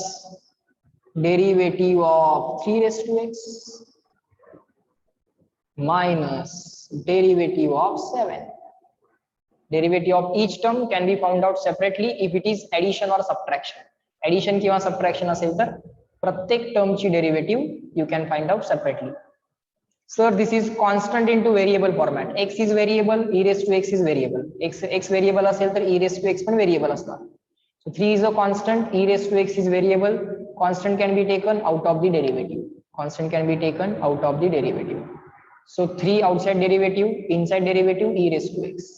Speaker 1: derivative of 3 raised to x minus derivative of 7. Derivative of each term can be found out separately if it is addition or subtraction. Addition किंवा subtraction असेल तर प्रत्येक टर्मची derivative you can find out separately. Sir, this is constant into variable format. X is variable, e raised to x is variable. X variable असेल तर e raised to x पण variable असणार. So 3 is a constant, e raised to x is variable. Constant can be taken out of the derivative. Constant can be taken out of the derivative. So 3 outside derivative, inside derivative e raised to x.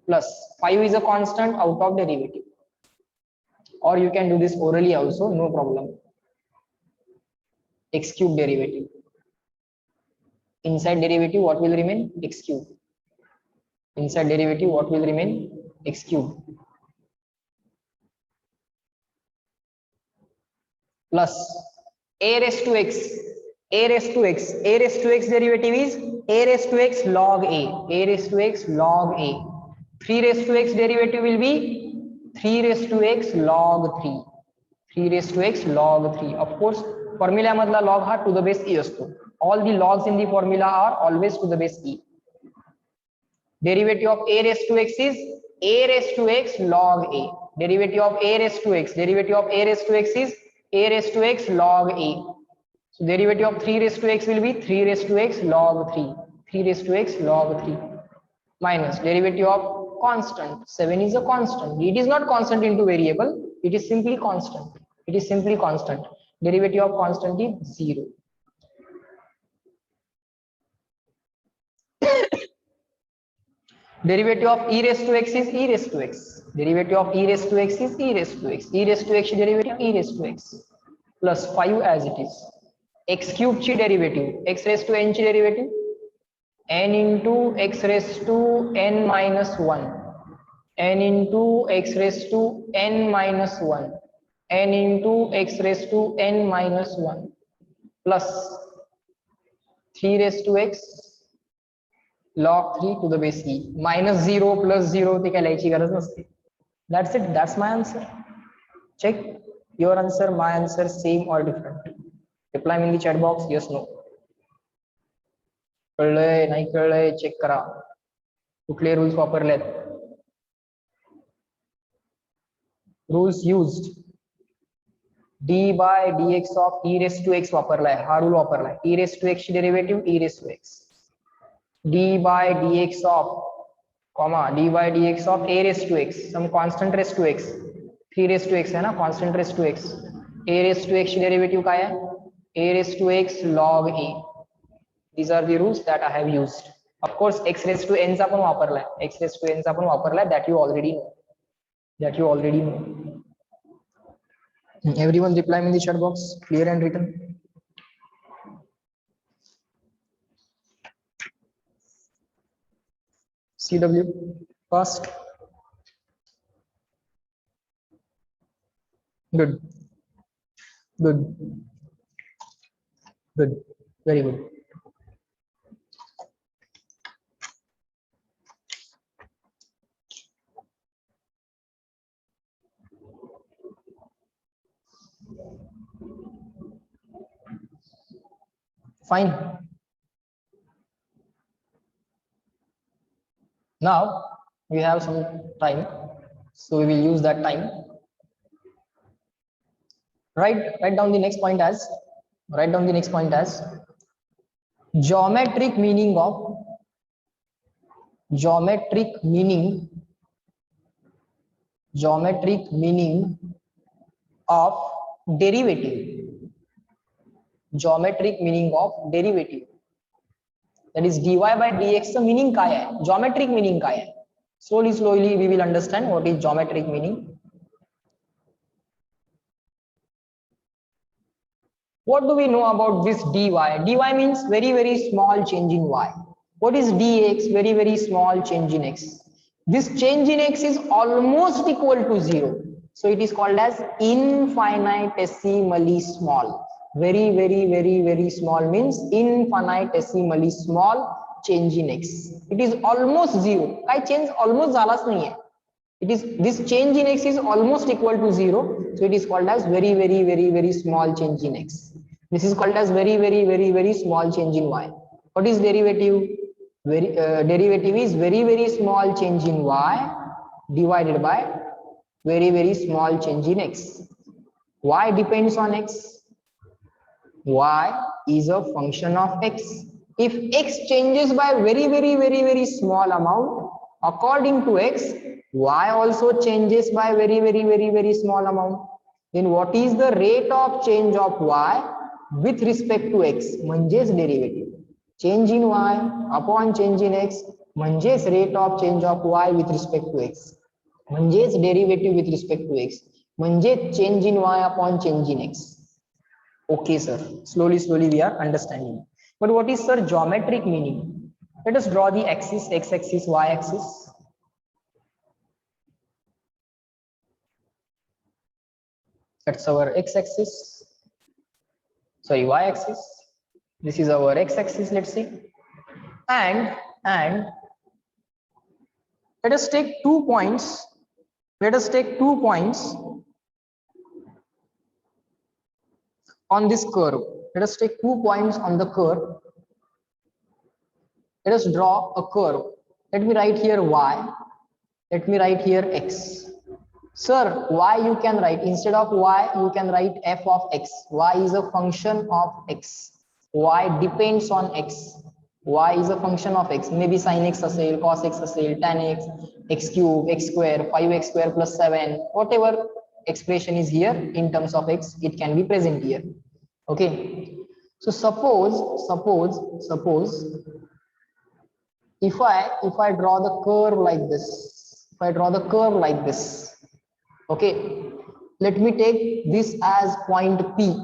Speaker 1: Plus 5 is a constant out of derivative. Or you can do this orally also, no problem. X cube derivative. Inside derivative, what will remain? X cube. Inside derivative, what will remain? X cube. Plus a raised to x. A raised to x. A raised to x derivative is a raised to x log a. A raised to x log a. 3 raised to x derivative will be 3 raised to x log 3. 3 raised to x log 3. Of course, formula madla log ha to the base e asto. All the logs in the formula are always to the base e. Derivative of a raised to x is a raised to x log a. Derivative of a raised to x. Derivative of a raised to x is a raised to x log a. So derivative of 3 raised to x will be 3 raised to x log 3. 3 raised to x log 3 minus derivative of constant. 7 is a constant. It is not constant into variable. It is simply constant. It is simply constant. Derivative of constant is 0. Derivative of e raised to x is e raised to x. Derivative of e raised to x is e raised to x. E raised to x derivative e raised to x plus 5 as it is. X cube chi derivative. X raised to n chi derivative. N into x raised to n minus 1. N into x raised to n minus 1. N into x raised to n minus 1 plus 3 raised to x log 3 to the base e minus 0 plus 0 ते काय लिहायची गरज नसते. That's it. That's my answer. Check your answer, my answer, same or different. Reply in the chat box yes no. कळलंय नाही कळलंय check करा. कुठले rules वापरलेत? Rules used d by dx of e raised to x वापरलाय. हा rule वापरलाय. e raised to x derivative e raised to x. d by dx of comma d by dx of a raised to x, some constant raised to x. 3 raised to x है ना, constant raised to x. a raised to x derivative काय है? a raised to x log a. These are the rules that I have used. Of course x raised to n चा पण वापरलाय. x raised to n चा पण वापरलाय, that you already know. That you already know. Everyone reply in the chat box, clear and written. CW first. Good, good, good. Very good. Fine. Now we have some time, so we will use that time. Write down the next point as, write down the next point as geometric meaning of, geometric meaning, geometric meaning of derivative, geometric meaning of derivative, that is dy by dx का meaning क्या है, geometric meaning क्या है. Slowly we will understand what is geometric meaning. What do we know about this dy? Dy means very small change in y. What is dx? Very small change in x. This change in x is almost equal to 0. So it is called as infinitesimally small. Very small means infinitesimally small change in x. It is almost 0. I change almost झालाच नहीं है. It is, this change in x is almost equal to 0. So it is called as very small change in x. This is called as very small change in y. What is derivative? Derivative is very small change in y divided by very small change in x. Y depends on x. Y is a function of x. If x changes by very small amount, according to x, y also changes by very small amount. Then what is the rate of change of y with respect to x? म्हणजेच derivative. Change in y upon change in x म्हणजेच rate of change of y with respect to x. म्हणजेच derivative with respect to x. म्हणजेच change in y upon change in x. Okay, sir. Slowly we are understanding. But what is, sir, geometric meaning? Let us draw the axis, x-axis, y-axis. That's our x-axis. Sorry, y-axis. This is our x-axis, let's see. And let us take 2 points. Let us take 2 points on this curve. Let us take 2 points on the curve. Let us draw a curve. Let me write here y. Let me write here x. Sir, y you can write, instead of y, you can write f of x. Y is a function of x. Y depends on x. Y is a function of x. Maybe sin x असेल, cos x असेल, tan x, x cube, x square, 5x square plus 7, whatever expression is here in terms of x, it can be present here. Okay. So suppose if I draw the curve like this, if I draw the curve like this, okay, let me take this as point P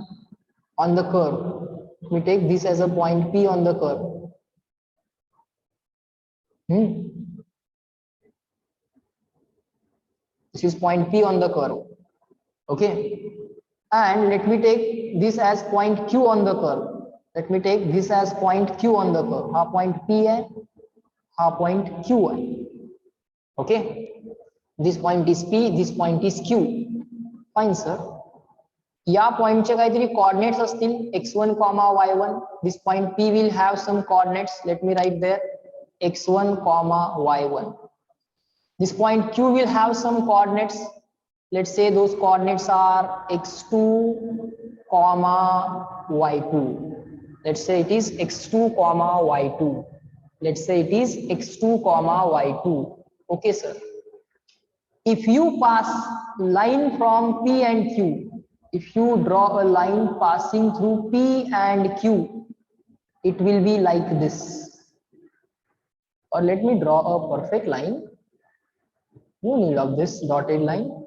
Speaker 1: on the curve. Let me take this as a point P on the curve. This is point P on the curve. Okay. And let me take this as point Q on the curve. Let me take this as point Q on the curve. Ha point P hai, ha point Q hai. Okay. This point is P, this point is Q. Fine, sir. या पॉइंटचे काहीतरी coordinates असतील x1, y1. This point P will have some coordinates. Let me write there x1, y1. This point Q will have some coordinates. Let's say those coordinates are x2, y2. Let's say it is x2, y2. Let's say it is x2, y2. Okay, sir. If you pass line from P and Q, if you draw a line passing through P and Q, it will be like this. Or let me draw a perfect line. No need of this dotted line.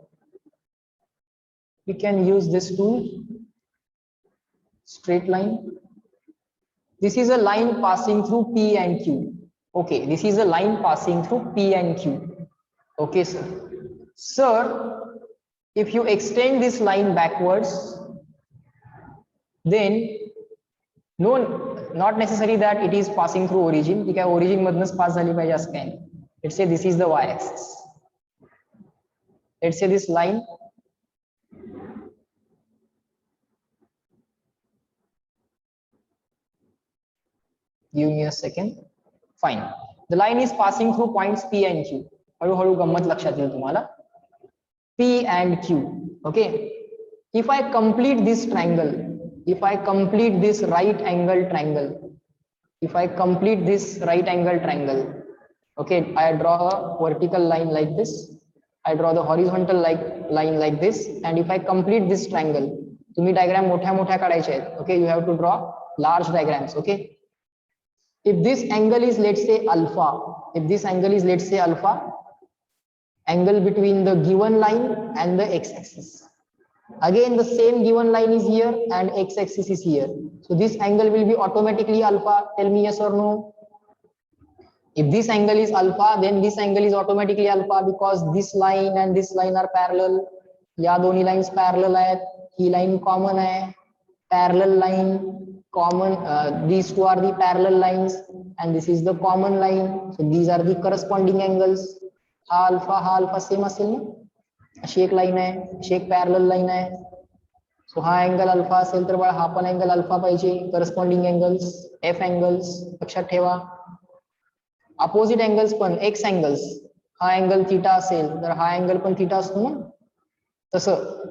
Speaker 1: We can use this tool, straight line. This is a line passing through P and Q. Okay, this is a line passing through P and Q. Okay, sir. Sir, if you extend this line backwards, then no, not necessary that it is passing through origin. ठीक आहे, origin मधनच pass झाली पाहिजे असं काही नाही. Let's say this is the y-axis. Let's say this line give me a second. Fine. The line is passing through points P and Q. हळूहळू गंमत लक्षात येईल तुम्हाला. P and Q. Okay. If I complete this triangle, if I complete this right angle triangle, if I complete this right angle triangle, okay, I draw a vertical line like this. I draw the horizontal line like this, and if I complete this triangle, तुम्ही diagram मोठ्या मोठ्या काढायचे आहेत. Okay, you have to draw large diagrams. Okay. If this angle is, let's say, alpha, if this angle is, let's say, alpha, angle between the given line and the x-axis. Again, the same given line is here and x-axis is here. So this angle will be automatically alpha. Tell me yes or no. If this angle is alpha, then this angle is automatically alpha because this line and this line are parallel. या दोन्ही lines parallel आहेत. ही line common आहे. Parallel line. Common, these two are the parallel lines and this is the common line, so these are the corresponding angles. हा alpha same असेल ना, अशी एक line आहे, अशी एक पॅरलल लाईन आहे. सो हा अँगल अल्फा असेल तर बघा हा पण अँगल अल्फा पाहिजे. करस्पॉन्डिंग एंगल्स एफ एंगल्स लक्षात ठेवा. अपोजिट एंगल्स पण एक्स एंगल्स, हा अँगल थीटा असेल तर हा अँगल पण थीटा असतो ना. तसं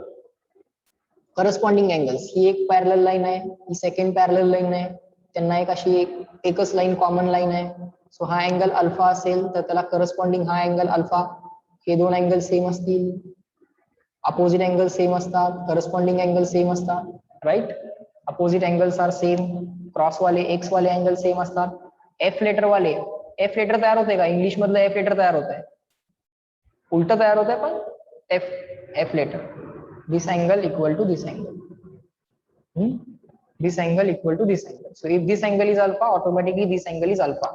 Speaker 1: करस्पॉन्डिंग एंगल्स, ही एक पॅरलल लाईन आहे, ही सेकंड पॅरलल लाईन आहे, त्यांना एक अशी एकच लाईन कॉमन लाईन आहे. सो हा अँगल अल्फा असेल तर त्याला करस्पॉन्डिंग हा अँगल अल्फा. हे दोन अँगल सेम असतील, अपोजिट एंगल सेम असतात, करस्पॉन्डिंग एंगल सेम असतात, right. Opposite angles are same, cross वाले एक्स वाले अँगल सेम असतात. एफ लेटर वाले, एफ लेटर तयार होते का इंग्लिश मधलं? एफ लेटर तयार होत आहे, उलट तयार होत आहे, पण F letter. This angle equal to this angle. This angle equal to this angle. So if this angle is alpha, automatically this angle is alpha.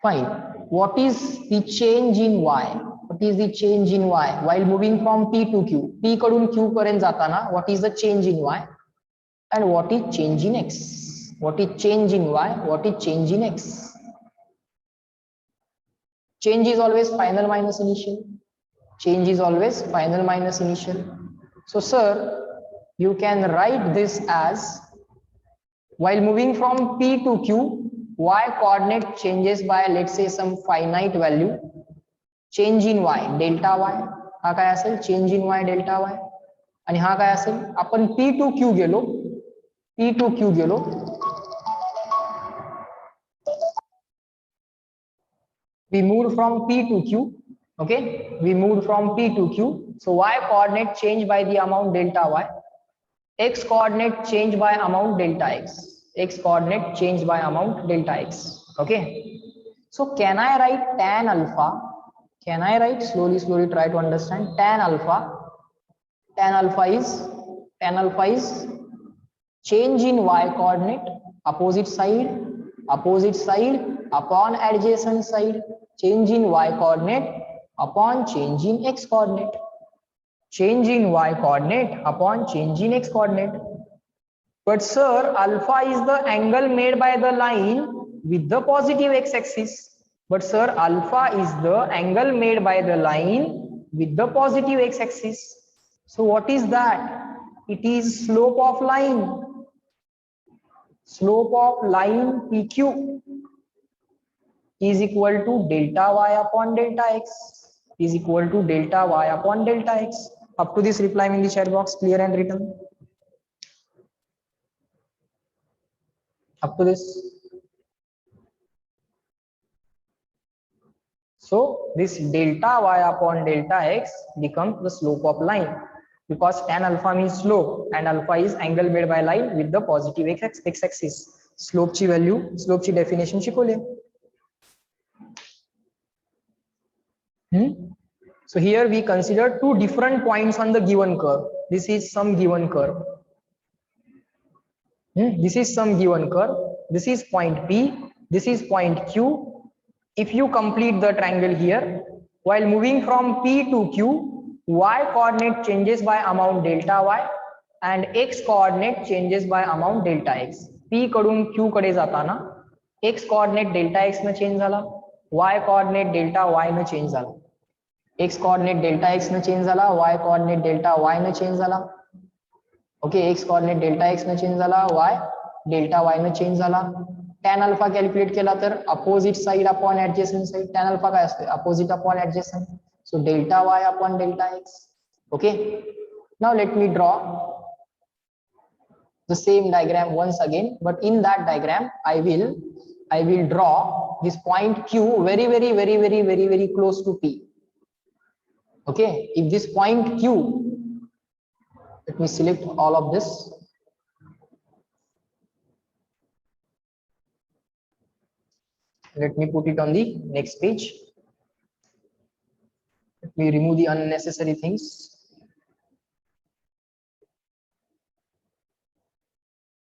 Speaker 1: Fine. What is the change in y? What is the change in y while moving from P to Q? P कडून Q पर्यंत जाताना what is the change in y and what is change in x? What is change in y? What is change in x? Change is always final minus initial. Change is always final minus initial. So sir, you can write this as while moving from P to Q, y coordinate changes by, let's say, some finite value. Change in y delta y, हा काय असेल? change in y delta y. आणि हा काय असेल? आपण P to Q गेलो, P to Q गेलो, we moved from P to Q. Okay, we moved from P to Q. So y coordinate changed by the amount delta y. X coordinate changed by amount delta x. X coordinate changed by amount delta x. Okay. So can I write tan alpha? Can I write slowly try to understand tan alpha? Tan alpha is change in y coordinate, opposite side upon adjacent side. Change in y coordinate upon change in x coordinate. Change in y coordinate upon change in x coordinate. But sir, alpha is the angle made by the line with the positive x axis. But sir, alpha is the angle made by the line with the positive x axis. So what is that? It is slope of line. Slope of line PQ is equal to delta y upon delta x. Is equal to delta y upon delta x. Up to this, reply in the chat box, clear and written. Up to this. So this delta y upon delta x becomes the slope of line, because tan alpha means slope and alpha is angle made by line with the positive x axis. Slope ची value, slope ची definition शिकवली. So here we consider two different points on the given curve. This is some given curve. This is some given curve. This is point P. This is point Q. If you complete the triangle here, while moving from P to Q, y coordinate changes by amount delta y and x coordinate changes by amount delta x. p कडून q कडे जाताना x coordinate delta x न change झाला, y coordinate delta y न change झाला. x coordinate delta x न change झाला, y coordinate delta y न चेंज झाला. Okay, x coordinate delta x न चेंज झाला, y delta y न चेंज झाला. tan अल्फा कॅल्क्युलेट केला तर opposite side upon adjacent side. tan alpha काय असते? Opposite upon adjacent. So delta y upon delta x. Okay, now let me draw the same diagram once again, but in that diagram I will draw this point q very close to p. Okay, if this point q, let me select all of this. Let me put it on the next page. Let me remove the unnecessary things.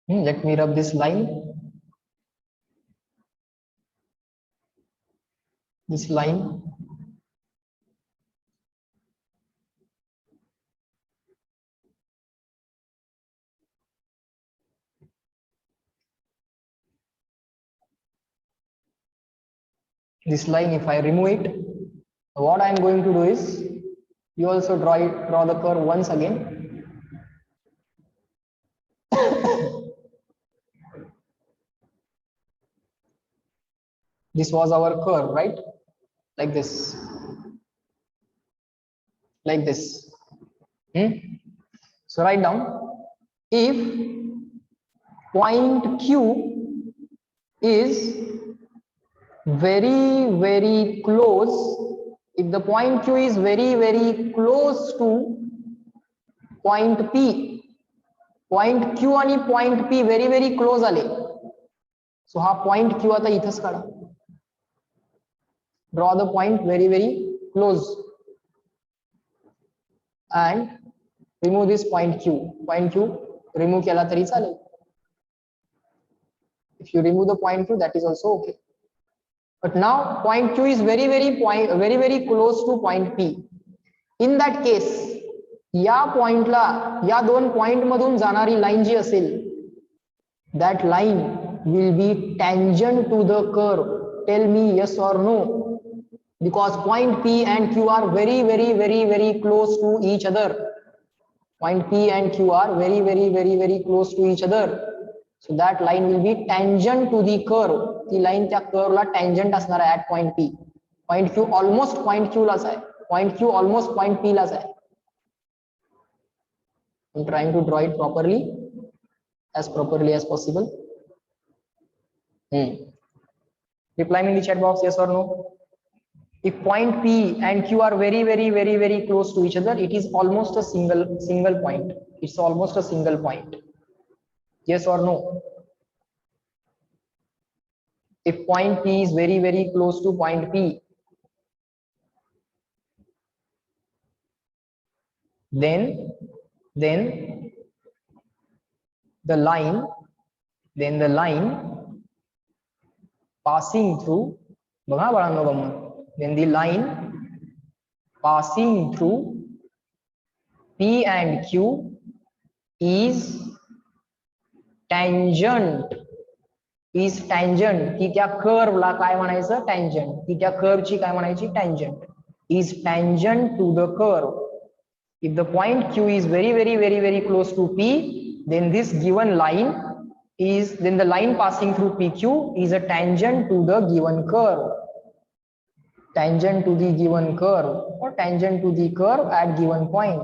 Speaker 1: Let me rub this line. This line. This line, if I remove it, what I am going to do is, you also draw the curve once again. This was our curve, right? Like this, like this. So write down, if point q is very close, if the point q is very close to point p, point q आणि point p very close आले, so हा point q आता इथंच काढा. Draw the point very close and remove this point q. Point q remove केला तरी चालेल. If you remove the point q, that is also okay. But now point q is very close to point p. In that case, या पॉइंटला, या दोन point मधून जाणारी line जी असेल, that line will be tangent to the curve. Tell me yes or no. Because point P and Q are very close to each other. Point P and Q are very close to each other. So that line will be tangent to the curve. ती line त्या curve ला tangent असणार आहे at point P. Point Q almost point Q लाच आहे. Point Q almost point P लाच आहे. I'm trying to draw it properly as possible. Reply me in the chat box, yes or no. If point P and Q are very close to each other, it is almost a single point. It's almost a single point. Yes or no. If point P is very close to point P, then the line passing through, बघा बाळांनो गंमत, then the line passing through P and Q is tangent. की त्या curve ला काय म्हणायचं? tangent. की त्या curve ची काय म्हणायची? tangent. is tangent to the curve. If the point Q is very close to P, then this given line is, then the line passing through PQ is a tangent to the given curve. Tangent to the given curve, or tangent to the curve at given point.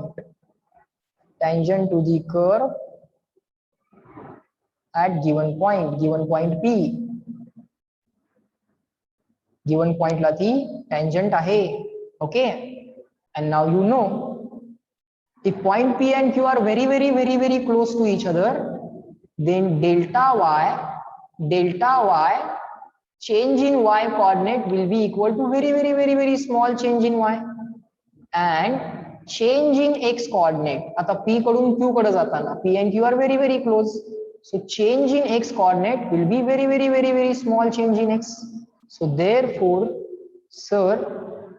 Speaker 1: Tangent to the curve at given point P. Given point ला ती tangent आहे. Okay, and now you know, if point P and Q are very close to each other, then delta y change in y coordinate will be equal to very small change in y, and change in x coordinate, आता p कडून q कडे जाताना p and q are very close, so change in x coordinate will be very small change in x. So therefore, sir,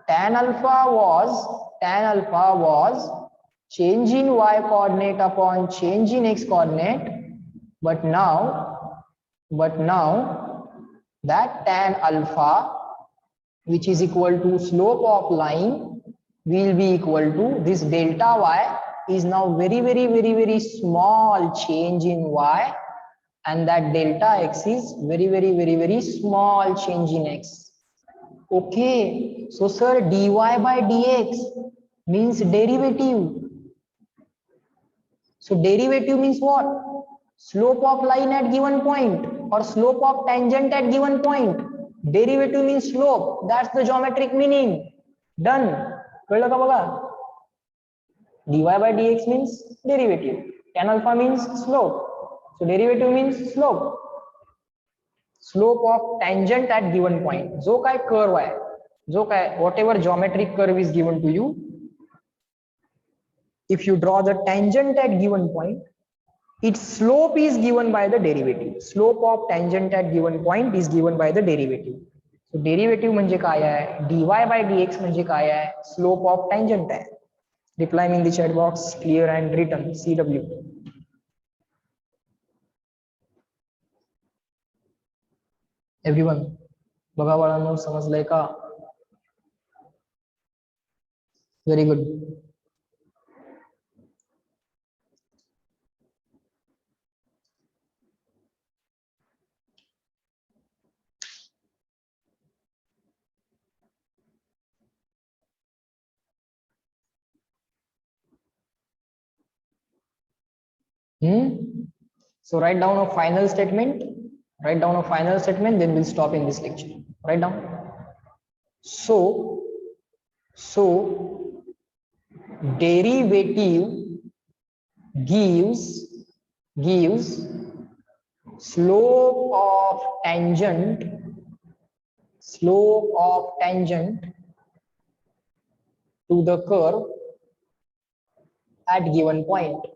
Speaker 1: tan alpha was tan alpha was change in y coordinate upon change in x coordinate, but now that tan alpha, which is equal to slope of line, will be equal to this delta y is now very small change in y, and that delta x is very small change in x. Okay, so sir, dy by dx means derivative. So derivative means what? Slope of line at given point or slope of tangent at given point. Derivative means slope. That's the geometric meaning. Done. कळलं का बघा? dy by dx means derivative. Tan alpha means slope. So derivative means slope. Slope of tangent at given point. जो काय curve आहे, जो काय whatever geometric curve is given to you, if you draw the tangent at given point, its slope is given by the derivative. Slope of tangent at given point is given by the derivative. So derivative म्हणजे काय आहे? dy by dx म्हणजे काय आहे? Slope of tangent आहे. Reply me in the chat box, clear and written. CW. Everyone, बघा बाळांनो, समजलंय का? Very good. So write down a final statement. Write down a final statement, then we'll stop in this lecture. Write down. So derivative gives slope of tangent to the curve at given point.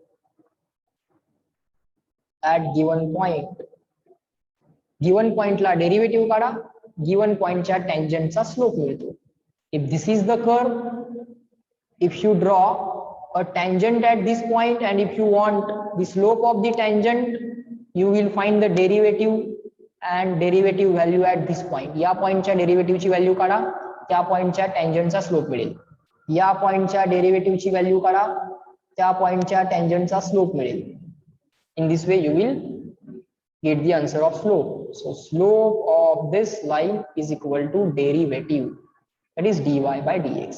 Speaker 1: Given point La derivative काढा, given point च्या tangent चा slope मिळतो. If this is the curve, if you draw a tangent at this point and if you want the slope of the tangent, you will find the derivative and derivative value at this point. या point च्या derivative ची value काढा, त्या point च्या tangent चा slope मिळेल. या point च्या derivative ची value काढा, त्या point च्या tangent चा slope मिळेल. In this way you will get the answer of slope. So slope of this line is equal to derivative, that is dy by dx.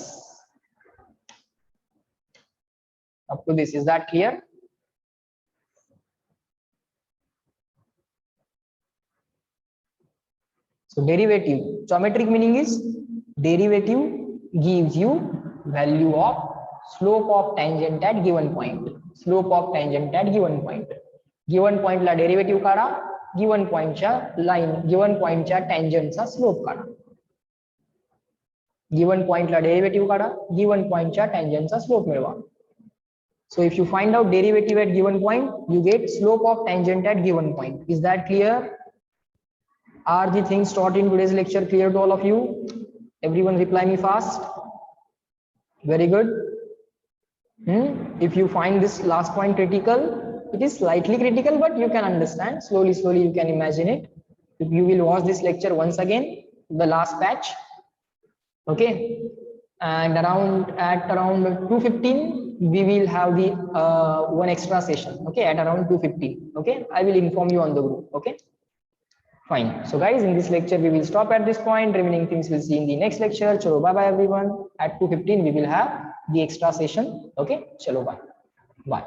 Speaker 1: Up to this, is that clear? So derivative, geometric meaning is derivative gives you value of slope of tangent at given point. Slope of tangent at given point. Given point La derivative काढा, given point च्या line, given point च्या tangent चा slope काढा. Given point ला derivative काढा, given point च्या tangent चा slope मिळवा. So if you find out derivative at given point, you get slope of tangent at given point. Is that clear? Are the things taught in today's lecture clear to all of you? Everyone reply me fast. Very good. If you find this last point critical, it is slightly critical, but you can understand. Slowly you can imagine it. If you will watch this lecture once again, the last batch. Okay. And at around 2:15, we will have the one extra session. Okay, at around 2:15. Okay, I will inform you on the group. Okay. Fine. So guys, in this lecture, we will stop at this point. Remaining things we'll see in the next lecture. Chalo, bye bye everyone. At 2:15, we will have the extra session. Okay. Chalo, bye. Bye.